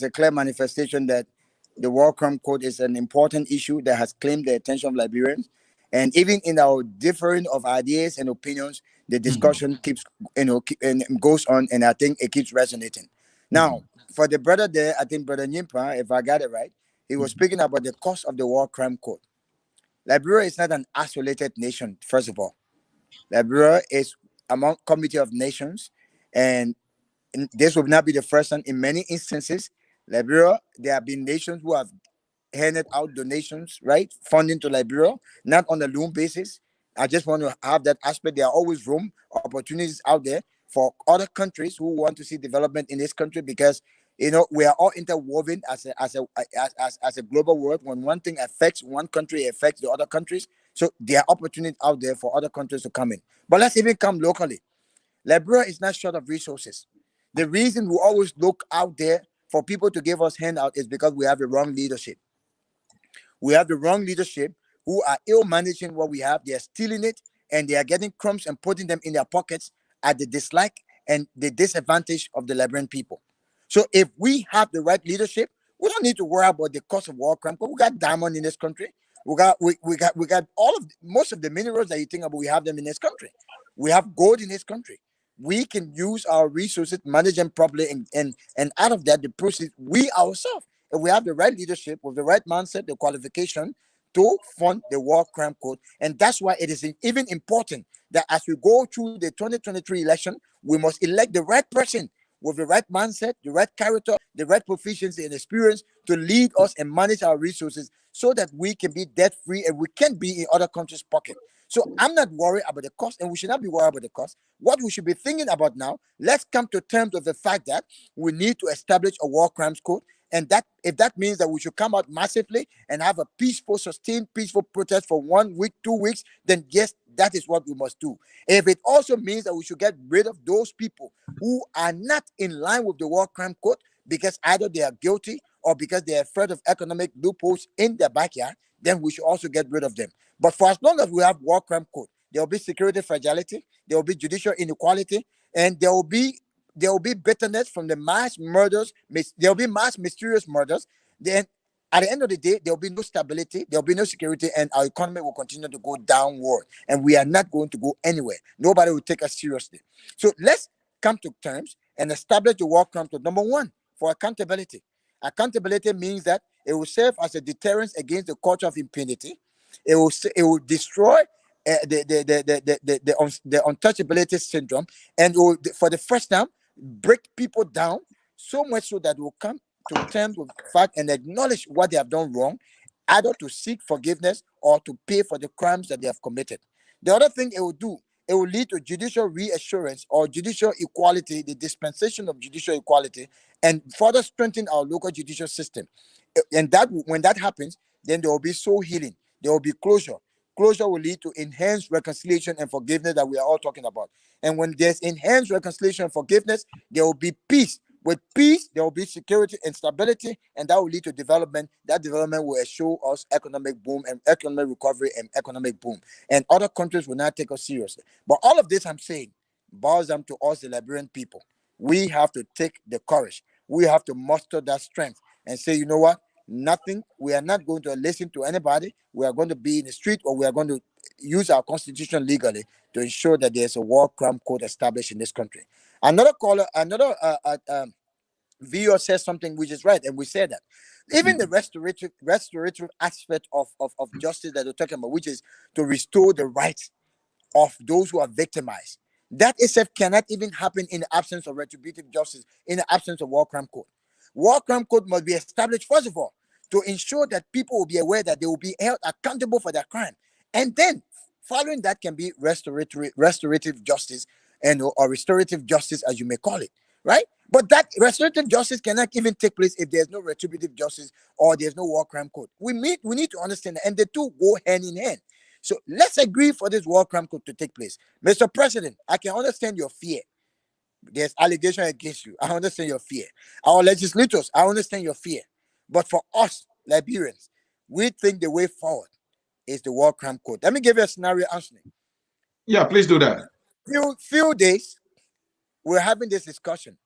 a clear manifestation that the War Crime Code is an important issue that has claimed the attention of Liberians. And even in our differing of ideas and opinions, the discussion keeps, and goes on, and I think it keeps resonating. Now, for the brother there, I think Brother Nyimpa, if I got it right, he was speaking about the cost of the War Crime Code. Liberia is not an isolated nation, first of all. Liberia is among committee of nations, and this will not be the first time. In many instances, Liberia, there have been nations who have handed out donations, right? Funding to Liberia, not on a loan basis. I just want to have that aspect. There are always room, opportunities out there for other countries who want to see development in this country, because we are all interwoven as a global world. When one thing affects one country, it affects the other countries. So there are opportunities out there for other countries to come in. But let's even come locally. Liberia is not short of resources. The reason we always look out there for people to give us handout is because we have the wrong leadership. We have the wrong leadership who are ill managing what we have. They are stealing it, and they are getting crumbs and putting them in their pockets at the dislike and the disadvantage of the Liberian people. So if we have the right leadership, we don't need to worry about the cost of war crime. But we got diamond in this country. We got most of the minerals that you think about. We have them in this country. We have gold in this country. We can use our resources, manage them properly, and out of that, the proceeds, we ourselves, if we have the right leadership with the right mindset, the qualification to fund the war crime code. And that's why it is even important that as we go through the 2023 election, we must elect the right person with the right mindset, the right character, the right proficiency and experience to lead us and manage our resources so that we can be debt free and we can be in other countries' pocket. So I'm not worried about the cost, and we should not be worried about the cost. What we should be thinking about now, let's come to terms with the fact that we need to establish a war crimes code. And that if that means that we should come out massively and have a peaceful, sustained, peaceful protest for 1 week, 2 weeks, then yes, that is what we must do. If it also means that we should get rid of those people who are not in line with the war crime code because either they are guilty or because they are afraid of economic loopholes in their backyard, then we should also get rid of them. But for as long as we have war crime code, there will be security fragility, there will be judicial inequality, and there will be bitterness from the mass murders. There will be mass mysterious murders. Then at the end of the day, there will be no stability, there will be no security, and our economy will continue to go downward. And we are not going to go anywhere. Nobody will take us seriously. So let's come to terms and establish the war crime code. Number one, for accountability. Accountability means that it will serve as a deterrence against the culture of impunity. It will destroy the untouchability syndrome, and it will, for the first time, break people down so much so that will come to terms with the fact and acknowledge what they have done wrong, either to seek forgiveness or to pay for the crimes that they have committed. The other thing it will do, it will lead to judicial reassurance or judicial equality, the dispensation of judicial equality, and further strengthen our local judicial system. And that when that happens, then there will be soul healing. There will be closure. Closure will lead to enhanced reconciliation and forgiveness that we are all talking about. And when there's enhanced reconciliation and forgiveness, there will be peace With peace, there will be security and stability, and that will lead to development. That development will assure us economic boom and economic recovery and economic boom. And other countries will not take us seriously. But all of this I'm saying boils down to us, the Liberian people. We have to take the courage. We have to muster that strength and say, you know what? Nothing. We are not going to listen to anybody. We are going to be in the street, or we are going to use our constitution legally to ensure that there's a war crime code established in this country. Another caller, another viewer says something which is right, and we say that even the restorative aspect of justice that we're talking about, which is to restore the rights of those who are victimized, that itself cannot even happen in the absence of retributive justice, in the absence of war crime code. War crime code must be established, first of all, to ensure that people will be aware that they will be held accountable for their crime. And then, following that, can be restorative justice, and or restorative justice, as you may call it, right? But that restorative justice cannot even take place if there's no retributive justice or there's no war crime code. We need to understand that, and the two go hand in hand. So let's agree for this war crime code to take place. Mr. President, I can understand your fear. There's allegation against you. I understand your fear. Our legislators, I understand your fear. But for us, Liberians, we think the way forward is the war crime code. Let me give you a scenario, Ansony. Yeah, please do that. Few days, we're having this discussion.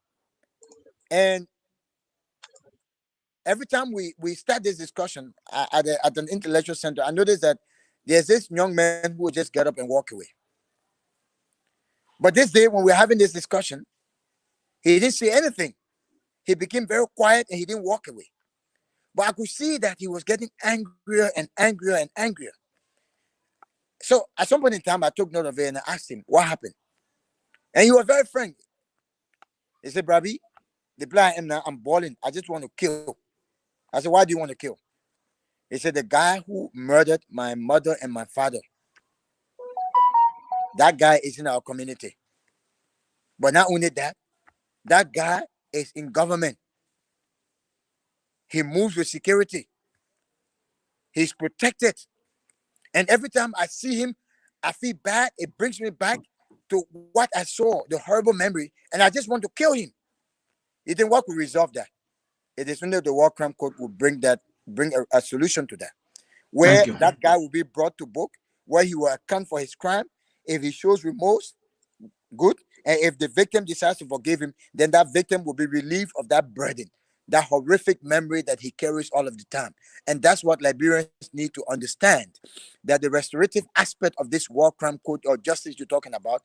And every time we start this discussion at an intellectual center, I notice that there's this young man who will just get up and walk away. But this day, when we're having this discussion, he didn't say anything. He became very quiet and he didn't walk away. But I could see that he was getting angrier and angrier and angrier. So at some point in time, I took note of it and I asked him, what happened? And he was very frank. He said, Brabi, the plan I am now, I'm balling. I just want to kill. I said, why do you want to kill? He said, the guy who murdered my mother and my father, that guy is in our community. But not only that, that guy is in government. He moves with security. He's protected. And every time I see him, I feel bad. It brings me back to what I saw, the horrible memory, and I just want to kill him. You think what could resolve that? It is only the war crime code will bring a solution to that, where Thank you. that guy will be brought to book, where he will account for his crime. If he shows remorse, good. And if the victim decides to forgive him, then that victim will be relieved of that burden, that horrific memory that he carries all of the time. And that's what Liberians need to understand, that the restorative aspect of this war crime code or justice you're talking about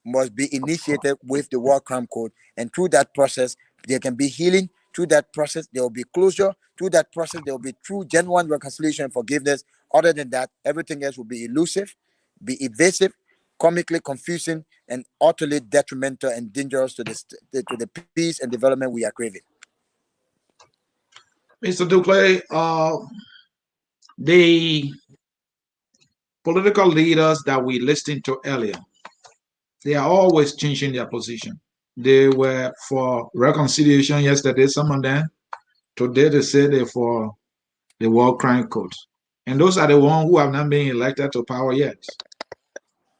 must be initiated with the war crime code. And through that process, there can be healing. Through that process, there will be closure. Through that process, there will be true, genuine reconciliation and forgiveness. Other than that, everything else will be elusive, be evasive, comically confusing, and utterly detrimental and dangerous to the peace and development we are craving. Mr. Duclay, the political leaders that we listened to earlier, they are always changing their position. They were for reconciliation yesterday, some of them. Today they say they're for the war crime code. And those are the ones who have not been elected to power yet.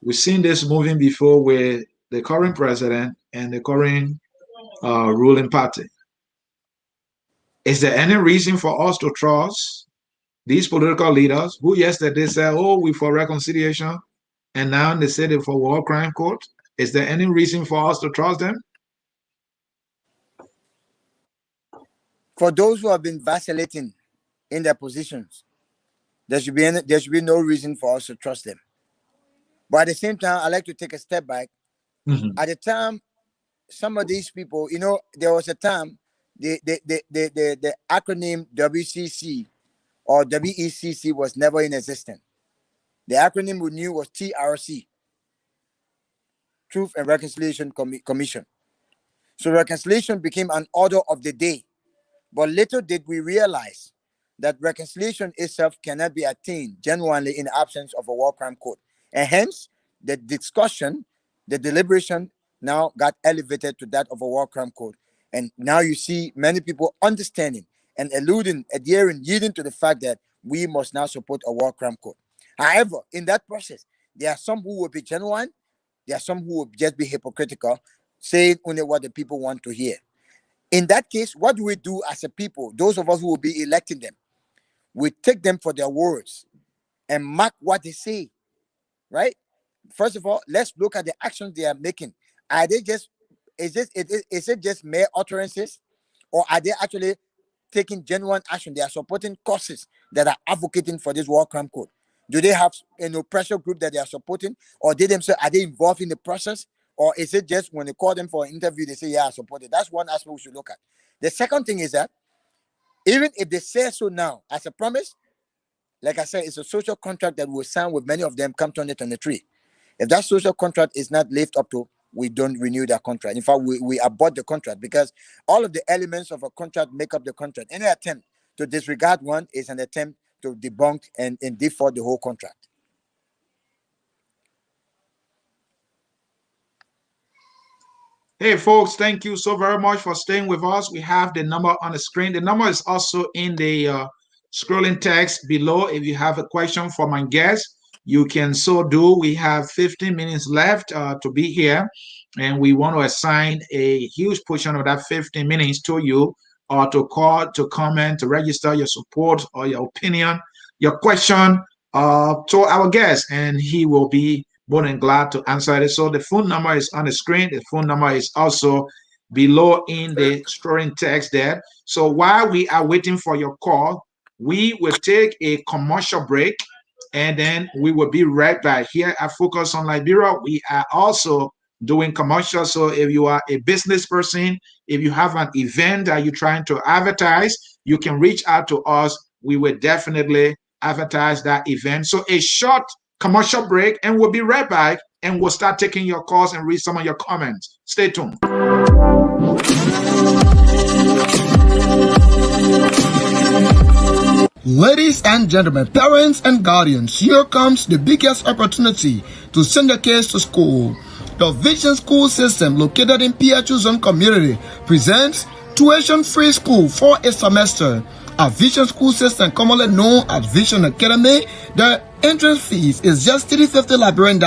We've seen this moving before with the current president and the current ruling party. Is there any reason for us to trust these political leaders who yesterday said, oh, we for reconciliation, and now they say they're for war crime court? Is there any reason for us to trust them? For those who have been vacillating in their positions, there should be no reason for us to trust them. But at the same time, I like to take a step back. At the time, some of these people, there was a time the acronym WCC or WECC was never in existence. The acronym we knew was TRC, Truth and Reconciliation Commission. So reconciliation became an order of the day. But little did we realize that reconciliation itself cannot be attained genuinely in the absence of a war crime code. And hence, the discussion, the deliberation now got elevated to that of a war crime code. And now you see many people understanding and adhering, yielding to the fact that we must now support a war crime code. However, in that process, there are some who will be genuine, there are some who will just be hypocritical, saying only what the people want to hear. In that case, what do we do as a people? Those of us who will be electing them, we take them for their words and mark what they say, right? First of all, let's look at the actions they are making. Are they just is it just mere utterances, or are they actually taking genuine action? They are supporting causes that are advocating for this war crime code. Do they have pressure group that they are supporting, or they themselves are they involved in the process, or is it just when they call them for an interview they say, yeah, I support it? That's one aspect we should look at. The second thing is that even if they say so now as a promise, like I said, it's a social contract that we'll sign with many of them come 2023. If that social contract is not lived up to, we don't renew that contract. In fact, we abort the contract, because all of the elements of a contract make up the contract. Any attempt to disregard one is an attempt to debunk and default the whole contract. Hey, folks, thank you so very much for staying with us. We have the number on the screen. The number is also in the scrolling text below. If you have a question for my guest, you can so do. We have 15 minutes left to be here, and we want to assign a huge portion of that 15 minutes to you, or to call, to comment, to register your support or your opinion, your question to our guest, and he will be more than glad to answer it. So the phone number is on the screen. The phone number is also below in the scrolling text there. So while we are waiting for your call, we will take a commercial break, and then we will be right back. Here at Focus on Liberia, we are also doing commercials. So if you are a business person, if you have an event that you're trying to advertise, you can reach out to us. We will definitely advertise that event. So a short commercial break, and we'll be right back, and we'll start taking your calls and read some of your comments. Stay tuned. Ladies and gentlemen, parents and guardians, here comes the biggest opportunity to send your kids to school. The Vision School System, located in PHU Zone Community, presents tuition-free school for a semester. A Vision School System, commonly known as Vision Academy, the entrance fees is just $350 Liberian,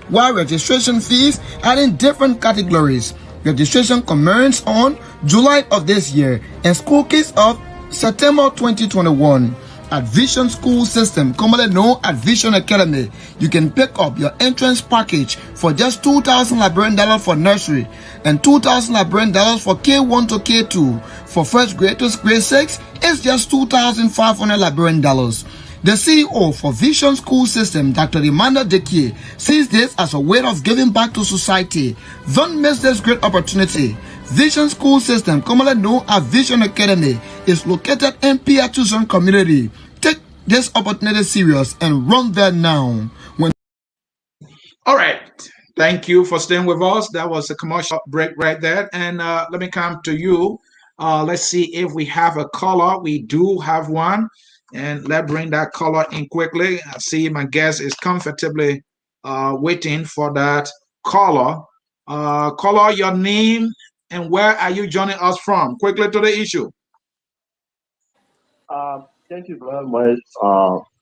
while registration fees are in different categories. Registration commences on July of this year and school kicks off September 2021. At Vision School System, commonly known as Vision Academy, you can pick up your entrance package for just $2,000 Liberian for nursery and $2,000 Liberian for K1 to K2. For first grade to grade 6, it's just $2,500 Liberian. The CEO for Vision School System, Dr. Emmanuel Dekie, sees this as a way of giving back to society. Don't miss this great opportunity. Vision School System, commonly known as Vision Academy, is located in PHU Zone Community. Take this opportunity serious and run there now. All right. Thank you for staying with us. That was a commercial break right there. And let me come to you. Let's see if we have a caller. We do have one. And let's bring that caller in quickly. I see my guest is comfortably waiting for that caller. Caller, your name and where are you joining us from? Quickly to the issue. Thank you very much,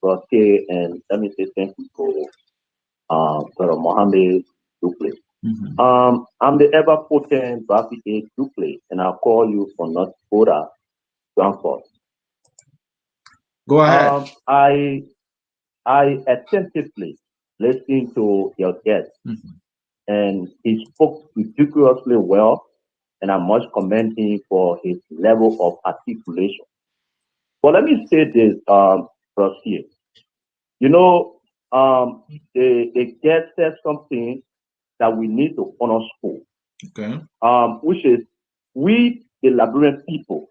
Roque, and let me say thank you to Brother Mohammed Duple. I'm the ever potent Rafi Duple, and I'll call you from North Dakota, Frankfurt. Go ahead. I attentively listened to your guest, and he spoke ridiculously well, and I must commend him for his level of articulation. But let me say this, Sieh. You know, the guest said something that we need to honor school. Okay. Which is we, the Liberian people,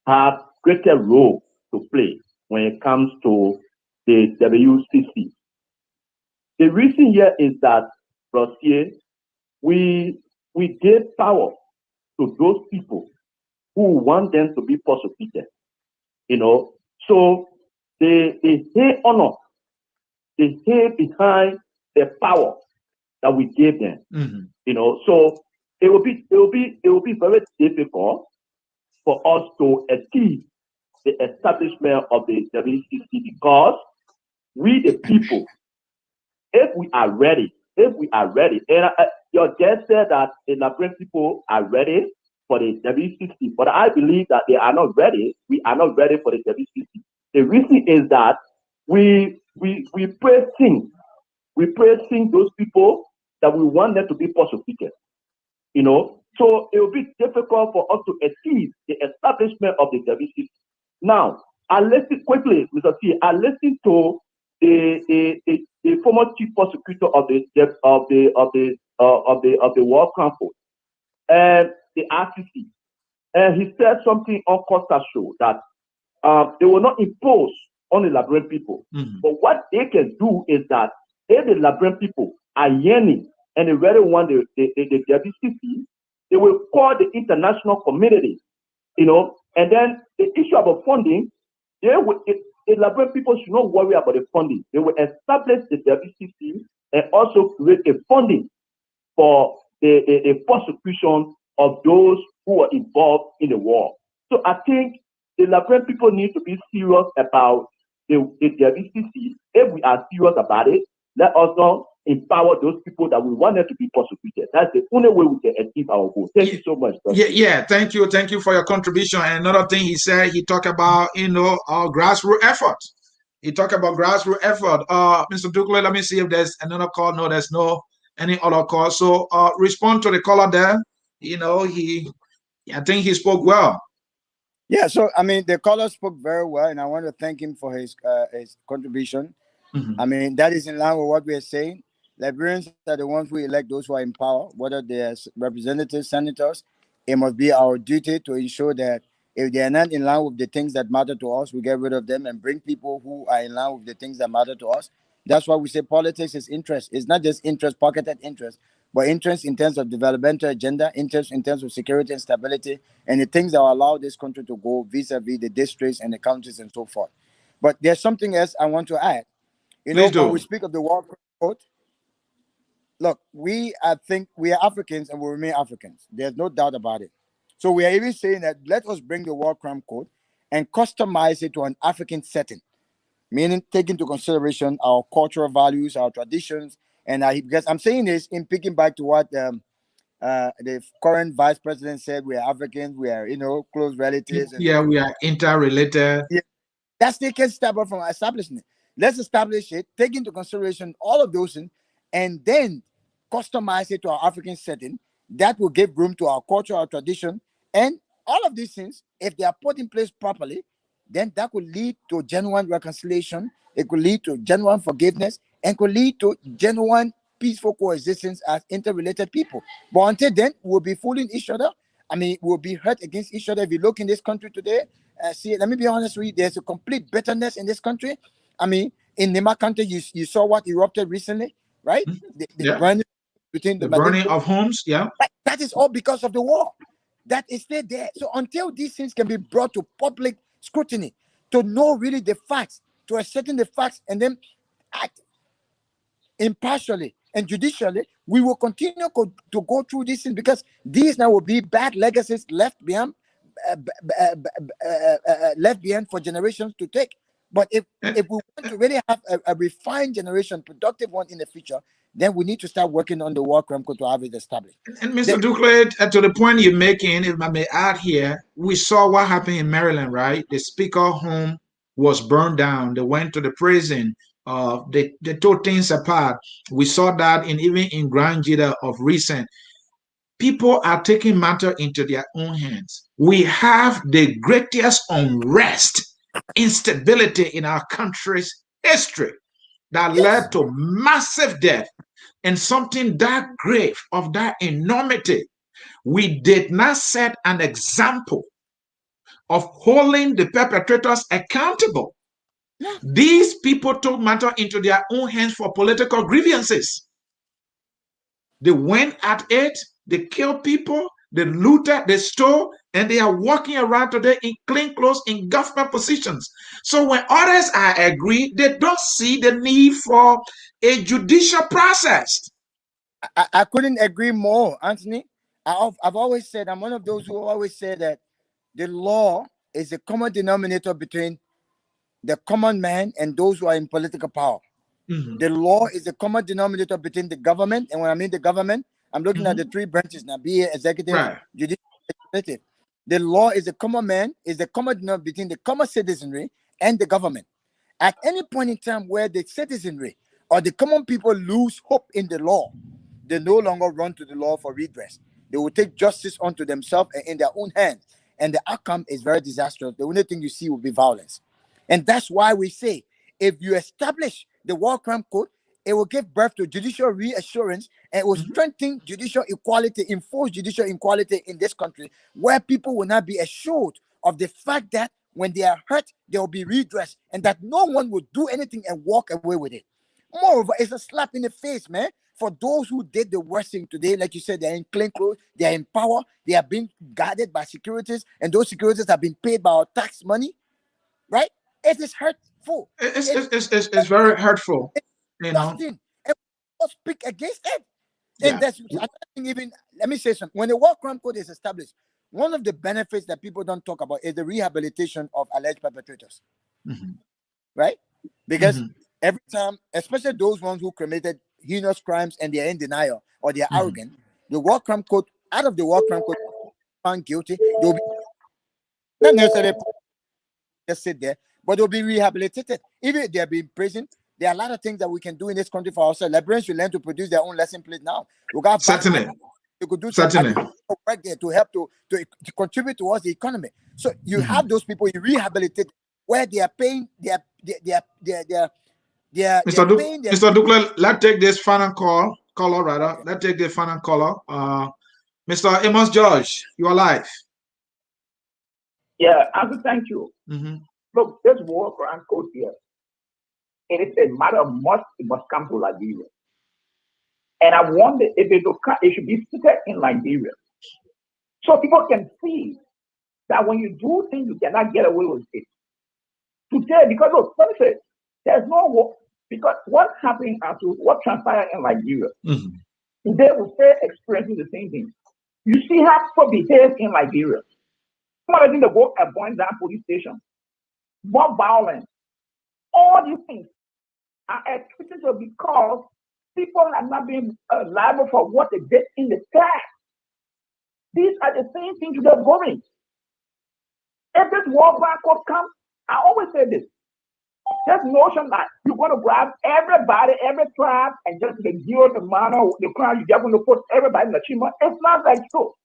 have greater role to play when it comes to the WCC. The reason here is that, Sieh, we gave power to those people who want them to be persecuted. You know, so they hate honor, they hate behind the power that we gave them. You know, so it will be very difficult for us to achieve the establishment of the WCC, because we the people, if we are ready, and your guest said that the Liberian people are ready, for the WCC, but I believe that they are not ready. We are not ready for the WCC. The reason is that we praise those people that we want them to be prosecuted. You know, so it will be difficult for us to achieve the establishment of the WCC. Now, I listened quickly, Mr. Sieh. I listened to the former chief prosecutor of the World Council and the RCC, and he said something on Costa show that they will not impose on the Liberian people. But what they can do is that if the Liberian people are yearning and they really want the WCC, they will call the international community, you know, and then the issue about funding, the Liberian people should not worry about the funding. They will establish the WCC and also create a funding for the prosecution of those who are involved in the war. So I think the Liberian people need to be serious about the WCC. If we are serious about it, let us not empower those people that we want them to be prosecuted. That's the only way we can achieve our goal. Thank you so much. Yeah, thank you for your contribution. And another thing he said, he talked about, our grassroots effort. He talked about grassroots effort. Mr. Dukle, let me see if there's another call. No, there's no any other call. So respond to the caller there. I think he spoke well. Yeah, so I mean, the caller spoke very well, and I want to thank him for his contribution. I mean, that is in line with what we are saying. Liberians are the ones who elect those who are in power, whether they're representatives, senators. It must be our duty to ensure that if they are not in line with the things that matter to us, we get rid of them and bring people who are in line with the things that matter to us. That's why we say politics is interest. It's not just interest, pocketed interest, but interest in terms of developmental agenda, interest in terms of security and stability, and the things that will allow this country to go vis-a-vis the districts and the counties and so forth. But there's something else I want to add. When we speak of the World Code, look, I think we are Africans and we remain Africans. There's no doubt about it. So we are even saying that let us bring the War Crime Code and customize it to an African setting, meaning take into consideration our cultural values, our traditions, and because I'm saying this in picking back to what the current vice president said, we are Africans, we are close relatives. We are interrelated. Yeah, that's the case step up from establishing it. Let's establish it, take into consideration all of those things, and then customize it to our African setting. That will give room to our culture, our tradition, and all of these things. If they are put in place properly, then that could lead to genuine reconciliation. It could lead to genuine forgiveness, and could lead to genuine peaceful coexistence as interrelated people. But until then, we'll be fooling each other. I mean, we'll be hurt against each other. If you look in this country today, let me be honest with you, there's a complete bitterness in this country. I mean, in Nema country, you saw what erupted recently, right? The burning between the burning of homes, Right. That is all because of the war. That is still there. So until these things can be brought to public scrutiny, to know really the facts, to ascertain the facts, and then act impartially and judicially, we will continue to go through these things, because these now will be bad legacies left behind for generations to take. But if we want to really have a refined generation, productive one in the future, then we need to start working on the War Crime Code to have it established. And Mr. Dukle, to the point you're making, if I may add here, we saw what happened in Maryland, right? The speaker home was burned down. They went to the prison. They tore things apart. We saw that even in Grand Jita of recent. People are taking matter into their own hands. We have the greatest unrest, instability in our country's history that led to massive death, and something that grave, of that enormity. We did not set an example of holding the perpetrators accountable. These people took matter into their own hands for political grievances. They went at it, they killed people, they looted, they stole, and they are walking around today in clean clothes in government positions. So when others are agreed, they don't see the need for a judicial process. I couldn't agree more, Anthony. I've always said, I'm one of those who always say that the law is the common denominator between the common man and those who are in political power. The law is the common denominator between the government, and when I mean the government, I'm looking at the three branches now, be it executive, judicial, alternative. The law is the common man, is the common denominator between the common citizenry and the government. At any point in time where the citizenry or the common people lose hope in the law, they no longer run to the law for redress. They will take justice onto themselves and in their own hands. And the outcome is very disastrous. The only thing you see will be violence. And that's why we say, if you establish the War Crime Code, it will give birth to judicial reassurance and it will strengthen judicial equality, enforce judicial equality in this country, where people will not be assured of the fact that when they are hurt, they will be redressed and that no one will do anything and walk away with it. Moreover, it's a slap in the face, man, for those who did the worst thing today. Like you said, they're in plain clothes, they're in power, they are being guarded by securities, and those securities have been paid by our tax money, right? It is hurtful. It's very hurtful, you know. Disgusting. And we speak against it. Yeah. And that's, I think, even, let me say something. When the War Crime Code is established, one of the benefits that people don't talk about is the rehabilitation of alleged perpetrators, right? Because every time, especially those ones who committed heinous crimes and they're in denial or they're arrogant, the War Crime Code, out of the War Crime Code, found guilty, they'll be not necessarily just sit there, but they'll be rehabilitated. Even if they'll be in prison, there are a lot of things that we can do in this country for ourselves. Liberians should learn to produce their own lesson plate now. We got Certainly. you could do something right there to help to contribute towards the economy. So you have those people you rehabilitate where they are paying their Mr. Dukle, let's take this final caller rather. Let's take the final caller. Mr. Amos George, you are live. Yeah, thank you. Look, this War Crime Code here, it is a matter of it must come to Liberia. And I wonder if it should be seated in Liberia. So people can see that when you do things, you cannot get away with it. Today, because of let me say, there's no war, because what's happening to what transpired in Liberia, today we're still experiencing the same thing. You see how people behave in Liberia. Some of them they go and burn down police station, more violence. All these things are attributed because people have not been liable for what they did in the past. These are the same things they're going. If this War Crime Code comes, I always say this. This notion that you're going to grab everybody, every tribe, and just the deal the manner, the crime, you're going to put everybody in the chamber. It's not like so.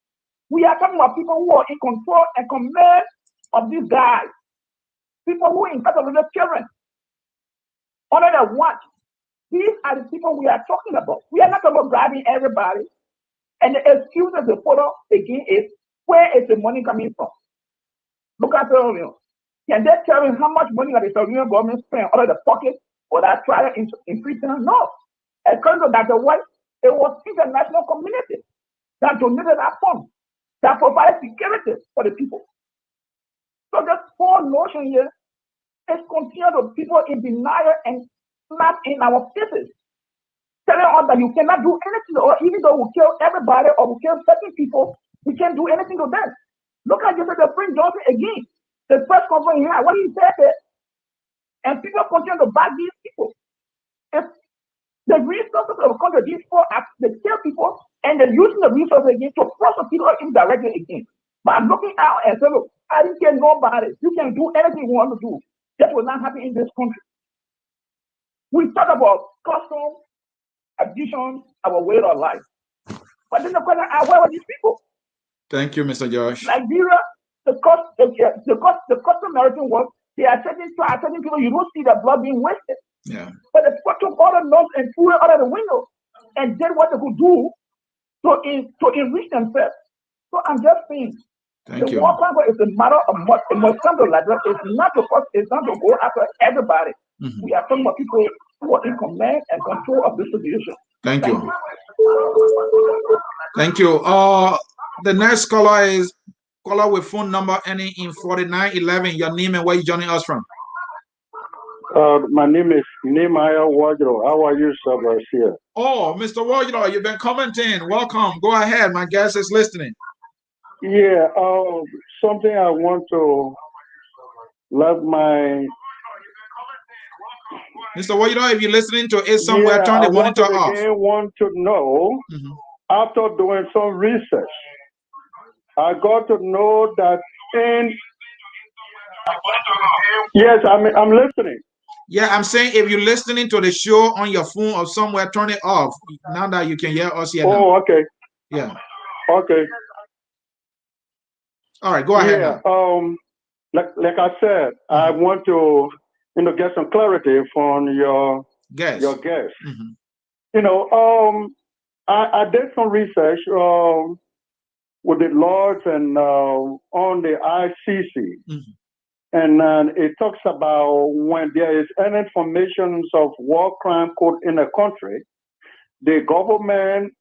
We are talking about people who are in control and command of these guys. People who are in touch with the children. Under their watch. These are the people we are talking about. We are not talking about grabbing everybody. And the excuse of the photo again is, where is the money coming from? Look at the can they tell me how much money that the Salvadorian government spent out of the pocket for that trial in prison? No. According to Dr. White, it was international community that donated that fund, that provided security for the people. So this whole notion here is continue to people in denial and slap in our faces, telling us that you cannot do anything, or even though we kill everybody or we kill certain people, we can't do anything to them. Look at you, the Prince Johnson again. The first conference he had, what he said there, and people continue to back these people. If the resources of the country, these people, they kill people, and they're using the resources again to prosecute people indirectly again. But I'm looking out and saying, look, I didn't care nobody. You can do anything you want to do. That will not happen in this country. We talk about custom, addition, our way of life. But then the question is, where are these people? Thank you, Mr. Josh. Liberia, the customary thing was they are certain people, you don't see the blood being wasted. Yeah. But the people took all the notes and threw it out of the window and did what they could do to enrich themselves. So I'm just saying, the War Crime Code is a matter of what it must come to Liberia. It's not to go after everybody. We are talking about people who are in command and control of this situation. Thank you. Thank you. The next caller is caller with phone number ending in 4911. Your name and where you joining us from? My name is Nehemiah Wardrow. How are you, sir, Garcia? Oh, Mr. Wardrow, you've been commenting. Welcome. Go ahead. My guest is listening. Yeah, something I want to let my... Mr. Wardrow, if you're listening to it somewhere, turn the monitor off. I want to know, after doing some research, I got to know that in. Yes, I'm listening. Yeah, I'm saying if you're listening to the show on your phone or somewhere, turn it off. Now that you can hear us here now. Oh, okay. Yeah. Okay. All right, go ahead Yeah. now. Like I said, I want to, get some clarity from your Guess. guest. I did some research with the laws and on the ICC, and it talks about when there is any information of war crime code in a country, the government,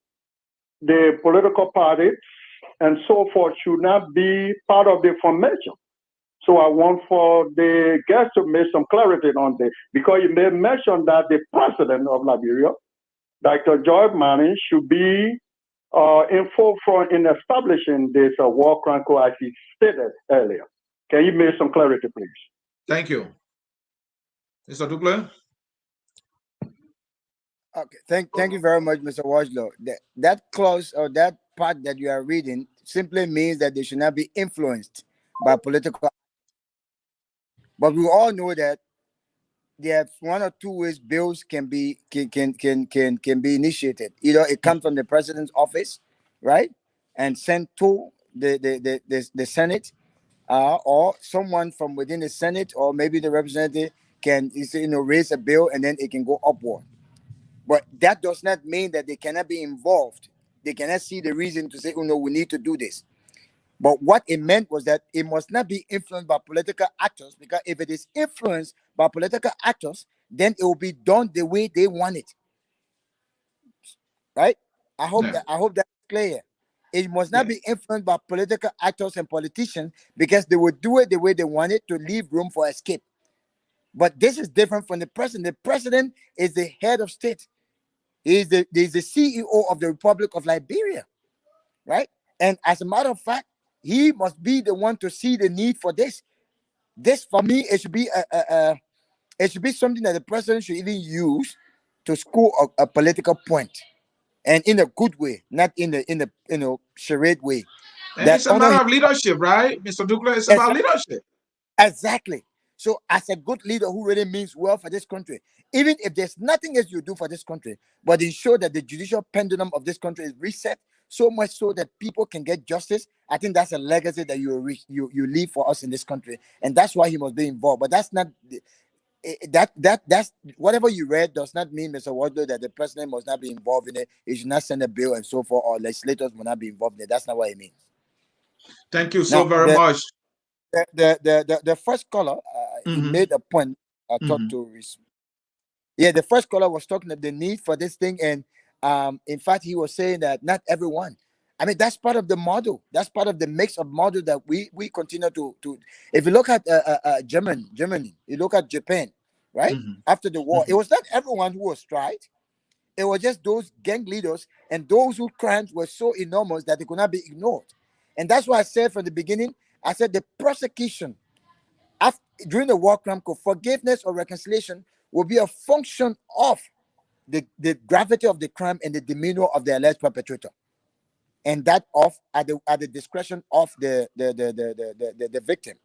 the political parties, and so forth should not be part of the information. So I want for the guest to make some clarity on this, because you may mention that the president of Liberia, Dr. Joy Manning, should be in forefront in establishing this war crime code as he stated earlier. Can you make some clarity, please? Thank you. Mr. Douglas? Okay, thank you very much, Mr. Wajlo. That clause or that part that you are reading simply means that they should not be influenced by political. But we all know that there are one or two ways bills can be be initiated. Either it comes from the president's office, right, and sent to the Senate, or someone from within the Senate, or maybe the representative can raise a bill and then it can go upward. But that does not mean that they cannot be involved. They cannot see the reason to say, oh no, we need to do this. But what it meant was that it must not be influenced by political actors, because if it is influenced by political actors, then it will be done the way they want it. Right? I hope that's clear. It must not be influenced by political actors and politicians, because they will do it the way they want it to leave room for escape. But this is different from the president. The president is the head of state. He's the CEO of the Republic of Liberia, right? And as a matter of fact, he must be the one to see the need for this. This, for me, it should be something that the president should even use to score a political point, and in a good way, not in the charade way. And it's a matter of leadership, right, Mr. Douglas? It's about leadership. Exactly. So, as a good leader who really means well for this country, even if there's nothing else you do for this country, but ensure that the judicial pendulum of this country is reset, so much so that people can get justice, I think that's a legacy that you leave for us in this country, and that's why he must be involved. But that's not that's whatever you read does not mean, Mr. Wardlow, that the president must not be involved in it. He should not send a bill and so forth, or legislators will not be involved in it. That's not what it means. Thank you so very much. The first caller, he made a point. I thought to the first caller was talking about the need for this thing, and in fact, he was saying that not everyone. I mean, that's part of the model. That's part of the mix of model that we continue to. If you look at Germany, you look at Japan, right? After the war, it was not everyone who was tried. It was just those gang leaders and those whose crimes were so enormous that they could not be ignored. And that's why I said from the beginning, I said the prosecution during the war crime code, forgiveness or reconciliation will be a function of the gravity of the crime and the demeanor of the alleged perpetrator, and that at the discretion of the victim.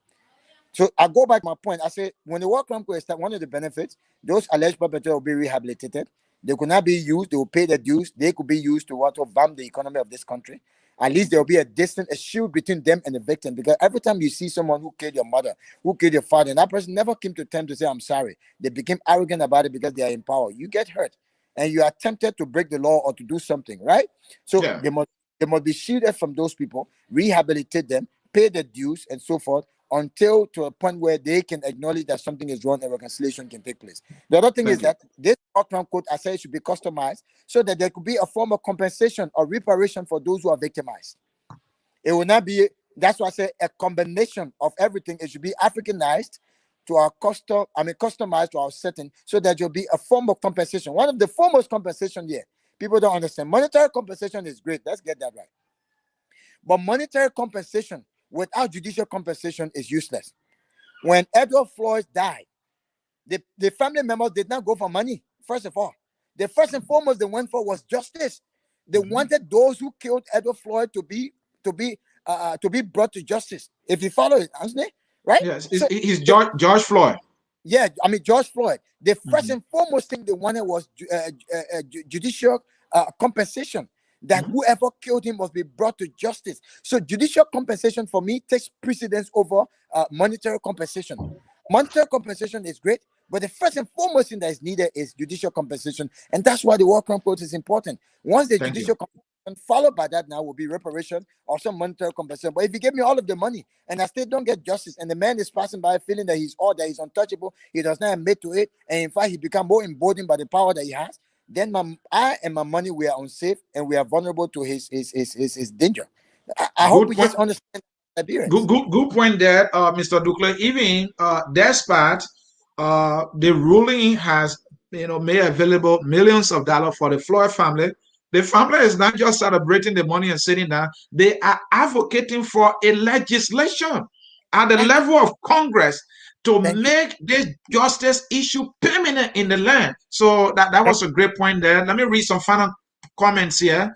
So I go back to my point. I say when the war crime code is one of the benefits, those alleged perpetrators will be rehabilitated. They could not be used. They will pay the dues. They could be used to vamp the economy of this country. At least there will be a shield between them and the victim. Because every time you see someone who killed your mother, who killed your father, and that person never came to terms to say, I'm sorry. They became arrogant about it because they are in power. You get hurt. And you are tempted to break the law or to do something, right? So they must be shielded from those people, rehabilitate them, pay the dues, and so forth, until to a point where they can acknowledge that something is wrong and reconciliation can take place. The other thing is that this outcome code, I say, should be customized so that there could be a form of compensation or reparation for those who are victimized. It will not be, that's why I say a combination of everything. It should be Africanized to our customized to our setting, so that there'll be a form of compensation. One of the foremost compensation here, people don't understand. Monetary compensation is great. Let's get that right. But monetary compensation without judicial compensation is useless. When Edward Floyd died, the family members did not go for money. First of all, the first and foremost they went for was justice. They wanted those who killed Edward Floyd to be to be brought to justice. If you follow it, Ansony, right? Yes, So he's George Floyd. yeah, I mean George Floyd. The first and foremost thing they wanted was judicial compensation. That whoever killed him must be brought to justice. So judicial compensation for me takes precedence over monetary compensation. Monetary compensation is great, but the first and foremost thing that is needed is judicial compensation, and that's why the war crime code is important. Once the judicial compensation, followed by that now will be reparation or some monetary compensation. But if you give me all of the money and I still don't get justice, and the man is passing by feeling that he's untouchable, he does not admit to it, and in fact he become more emboldened by the power that he has, then I and my money, we are unsafe and we are vulnerable to his danger. I hope we just understand. Good point there, Mr. Ducle. Even despite the ruling has made available millions of dollars for the Floyd family, the family is not just celebrating the money and sitting down. They are advocating for a legislation at the level of Congress to make this justice issue permanent in the land. So that was a great point there. Let me read some final comments here.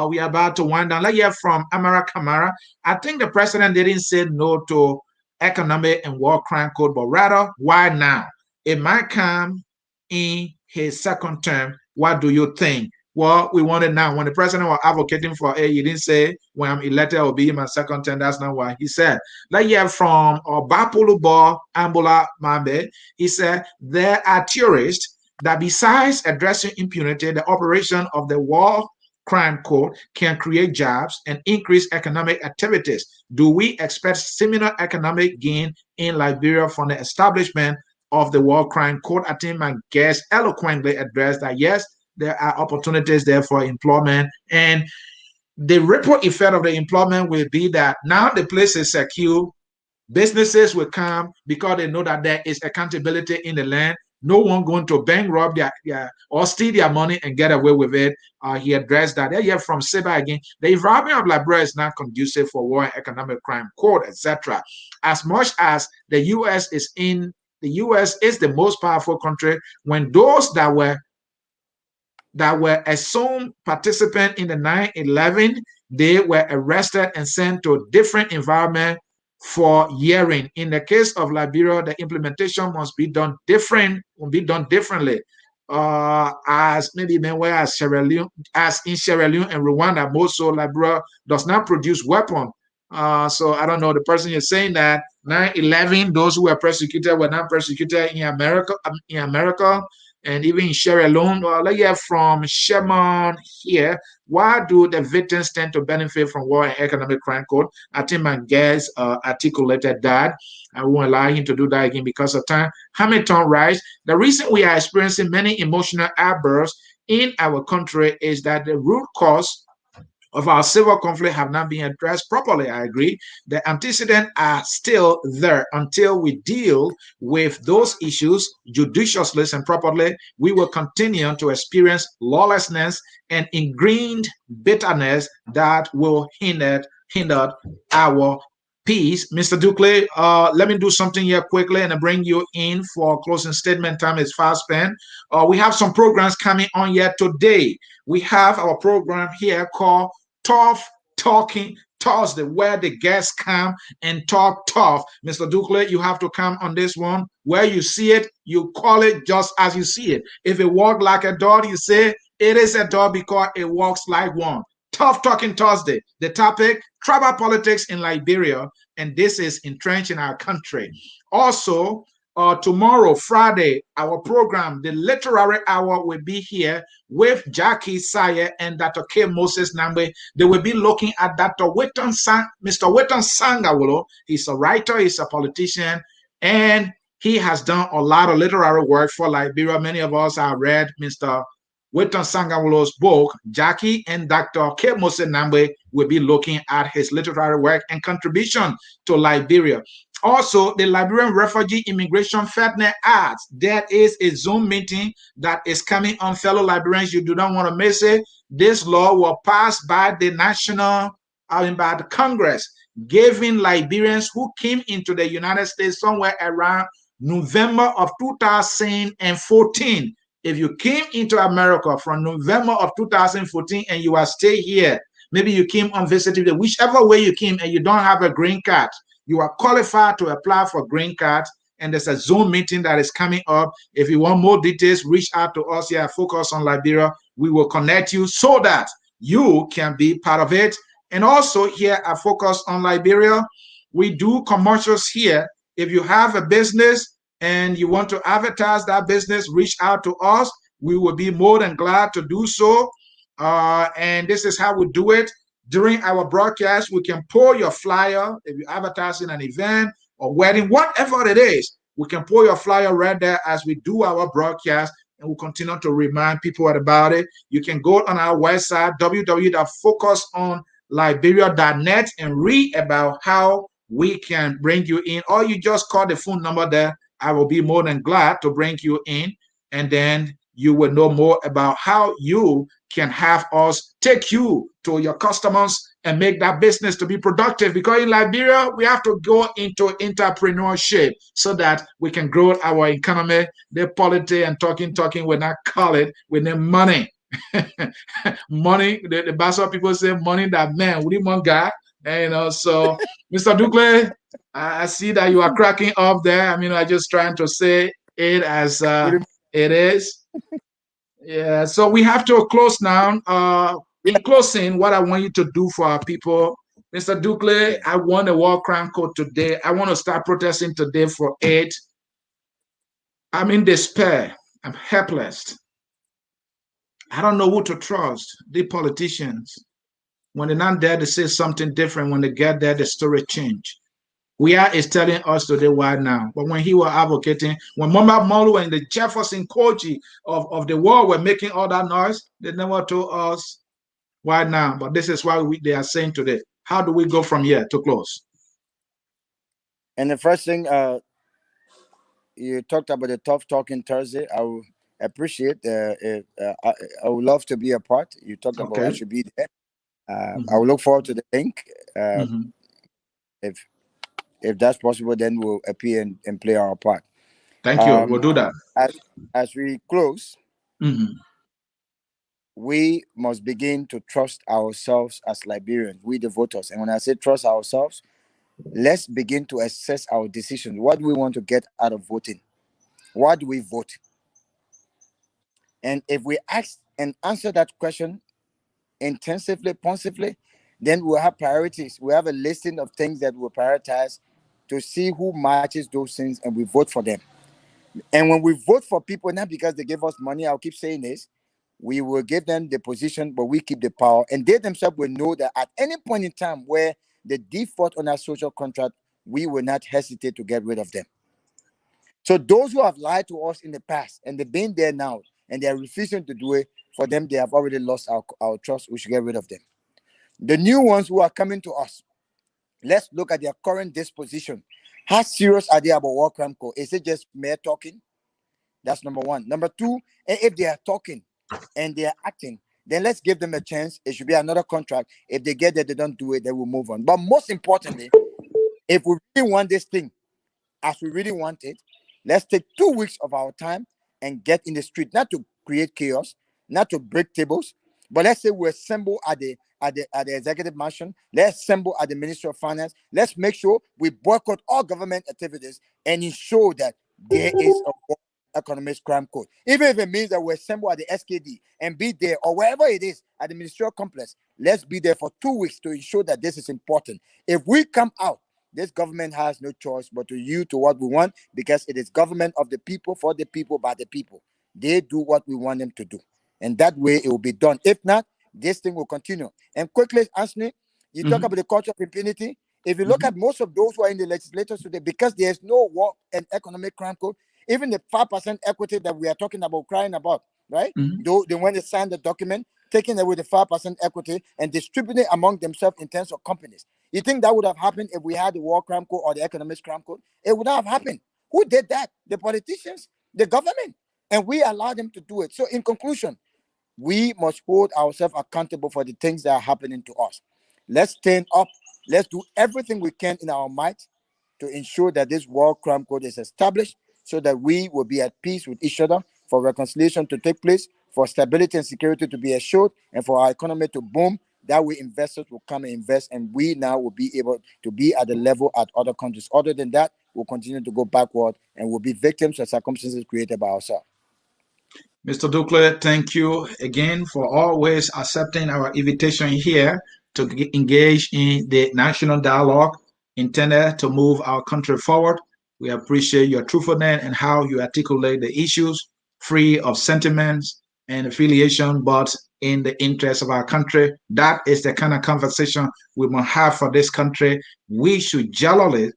We are about to wind down. Let's hear from Amara Kamara. I think the president didn't say no to economic and war crime code, but rather, why now? It might come in his second term. What do you think? Well, we want it now. When the president was advocating for it, he didn't say, when I'm elected, I'll be in my second term. That's not what he said. Let's hear from Bapulubo Ambula Mambe. He said, there are theorists that besides addressing impunity, the operation of the war crime code can create jobs and increase economic activities. Do we expect similar economic gain in Liberia from the establishment of the war crime code? I think my guest eloquently addressed that yes, there are opportunities there for employment, and the ripple effect of the employment will be that now the place is secure. Businesses will come because they know that there is accountability in the land. No one going to bankrupt or steal their money and get away with it. He addressed that. They hear from Sieh again. The environment of Liberia is not conducive for war and economic crime code, etc. As much as the U.S. is the most powerful country, when those that were assumed participants in the 9/11, they were arrested and sent to different environment for hearing. In the case of Liberia, the implementation must be done differently. As maybe as Sierra Leone, as in Sierra Leone and Rwanda, most so Liberia does not produce weapons. So I don't know. The person is saying that 9/11, those who were persecuted were not persecuted in America. And even in Sierra Leone. Let's hear from Shemon here. Why do the victims tend to benefit from war and economic crime code? I think my guest articulated that. I won't allow him to do that again because of time. Hamilton writes, the reason we are experiencing many emotional outbursts in our country is that the root cause of our civil conflict have not been addressed properly. I agree. The antecedents are still there. Until we deal with those issues judiciously and properly, we will continue to experience lawlessness and ingrained bitterness that will hinder our peace. Mr. Ducle, let me do something here quickly and bring you in for closing statement. Time is fast spent. We have some programs coming on here today. We have our program here called Tough Talking Thursday, where the guests come and talk tough. Mr. Ducle, you have to come on this one. Where you see it, you call it just as you see it. If it walks like a dog, you say it is a dog because it walks like one. Tough Talking Thursday. The topic, tribal politics in Liberia, and this is entrenched in our country. Also, tomorrow, Friday, our program, the Literary Hour, will be here with Jackie Sieh and Dr. K. Moses Nambe. They will be looking at Dr. Mr. Wetton Sangawulo. He's a writer, he's a politician, and he has done a lot of literary work for Liberia. Many of us have read Mr. Wetton Sangawulo's book. Jackie and Dr. K. Moses Nambe will be looking at his literary work and contribution to Liberia. Also, the Liberian Refugee Immigration FedNet Act. There is a Zoom meeting that is coming on, fellow Liberians. You do not want to miss it. This law was passed by the by the Congress, giving Liberians who came into the United States somewhere around November of 2014. If you came into America from November of 2014 and you are still here, maybe you came on visiting, whichever way you came, and you don't have a green card, you are qualified to apply for green card. And there's a Zoom meeting that is coming up. If you want more details, reach out to us here at Focus on Liberia. We will connect you so that you can be part of it. And also here at Focus on Liberia, we do commercials here. If you have a business and you want to advertise that business, reach out to us. We will be more than glad to do so. And this is how we do it. During our broadcast, we can pull your flyer. If you're advertising an event or wedding, whatever it is, we can pull your flyer right there as we do our broadcast, and we'll continue to remind people about it. You can go on our website, www.focusonliberia.net, and read about how we can bring you in, or you just call the phone number there. I will be more than glad to bring you in, and then you will know more about how you can have us take you to your customers and make that business to be productive. Because in Liberia, we have to go into entrepreneurship so that we can grow our economy. The politics and talking, we not call it, we need money. Money, the Basel people say money that man, we need one guy. And so Mr. Ducle, I see that you are cracking up there. I mean, I'm just trying to say it as it is. Yeah, so we have to close now. In closing, what I want you to do for our people, Mr. Ducle, I want a war crime code today. I want to start protesting today for it. I'm in despair. I'm helpless. I don't know who to trust. The politicians, when they're not there, they say something different. When they get there, the story change. Where is telling us today why now. But when he was advocating, when Mama Molu and the Jefferson Koji of the world were making all that noise, they never told us why now. But this is why they are saying today. How do we go from here to close? And the first thing, you talked about the tough talking Thursday. I will appreciate. I would love to be a part. You talked about who should be there. I will look forward to the link. If that's possible, then we'll appear and play our part. Thank you. We'll do that. As we close, we must begin to trust ourselves as Liberians, we the voters. And when I say trust ourselves, let's begin to assess our decisions. What do we want to get out of voting? Why do we vote? And if we ask and answer that question intensively, ponsively, then we'll have priorities. We have a listing of things that we'll prioritize to see who matches those things, and we vote for them. And when we vote for people, not because they give us money, I'll keep saying this, we will give them the position, but we keep the power. And they themselves will know that at any point in time where the default on our social contract, we will not hesitate to get rid of them. So those who have lied to us in the past, and they've been there now, and they are refusing to do it, for them, they have already lost our trust. We should get rid of them. The new ones who are coming to us, let's look at their current disposition. How serious are they about war crime code? Is it just mere talking? That's number one. Number two, if they are talking and they are acting, then let's give them a chance. It should be another contract. If they get that they don't do it, then we'll move on. But most importantly, if we really want this thing, as we really want it, let's take 2 weeks of our time and get in the street, not to create chaos, not to break tables, but let's say we assemble at the executive mansion. Let's assemble at the Ministry of Finance. Let's make sure we boycott all government activities and ensure that there is a economic crime code. Even if it means that we assemble at the SKD and be there, or wherever it is at the ministerial complex, let's be there for 2 weeks to ensure that this is important. If we come out, this government has no choice but to yield to what we want, because it is government of the people, for the people, by the people. They do what we want them to do. And that way it will be done. If not, this thing will continue. And quickly, Ansony, you talk about the culture of impunity. If you look at most of those who are in the legislators today, because there's no war and economic crime code, even the 5% equity that we are talking about, crying about, right? They when they sign the document, taking away the 5% equity and distributing among themselves in terms of companies. You think that would have happened if we had the war crime code or the economic crime code? It would not have happened. Who did that? The politicians, the government, and we allowed them to do it. So in conclusion, we must hold ourselves accountable for the things that are happening to us. Let's stand up. Let's do everything we can in our might to ensure that this war crime code is established, so that we will be at peace with each other, for reconciliation to take place, for stability and security to be assured, and for our economy to boom That way, investors will come and invest, and we now will be able to be at the level at other countries. Other than that, we'll continue to go backward and we'll be victims of circumstances created by ourselves. Mr. Ducle, thank you again for always accepting our invitation here to engage in the national dialogue intended to move our country forward. We appreciate your truthfulness and how you articulate the issues free of sentiments and affiliation, but in the interest of our country. That is the kind of conversation we must have for this country. We should jealously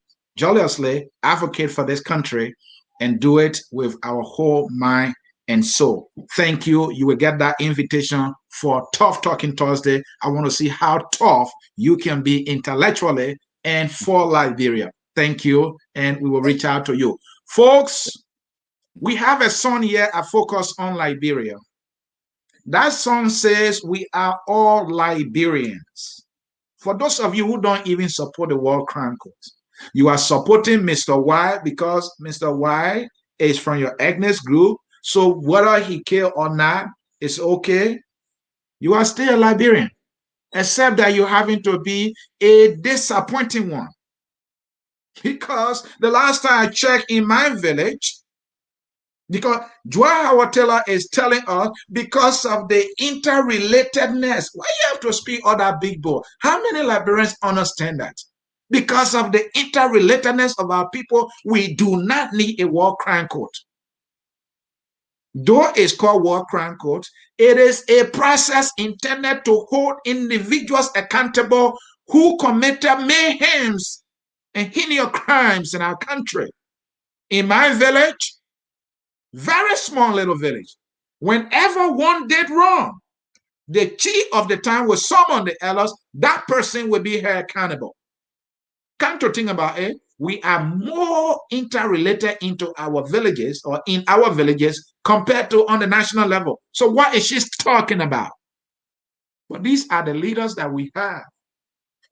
advocate for this country and do it with our whole mind and soul. Thank you. You will get that invitation for Tough Talking Thursday. I want to see how tough you can be intellectually and for Liberia. Thank you. And we will reach out to you. Folks, we have a song here at Focus on Liberia. That song says we are all Liberians. For those of you who don't even support the World Crime Court, you are supporting Mr. Y because Mr. Y is from your ethnic group. So whether he killed or not, it's okay. You are still a Liberian, except that you're having to be a disappointing one. Because the last time I checked in my village, because Joy Howard Taylor is telling us because of the interrelatedness. Why you have to speak all that big boy? How many Liberians understand that? Because of the interrelatedness of our people, we do not need a war crime court. Though it's called war crime court, it is a process intended to hold individuals accountable who committed mayhems and heinous crimes in our country. In my village, very small little village, whenever one did wrong, the chief of the town will summon the elders. That person will be held accountable. Come to think about it, we are more interrelated into our villages or in our villages compared to on the national level. So what is she talking about? But these are the leaders that we have.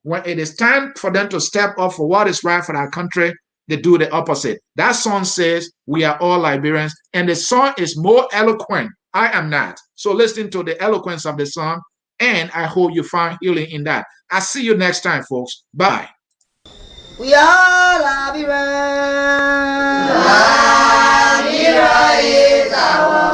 When it is time for them to step up for what is right for our country, they do the opposite. That song says we are all Liberians, and the song is more eloquent. I am not. So listen to the eloquence of the song, and I hope you find healing in that. I'll see you next time, folks. Bye. We are Liberians. Liberia is our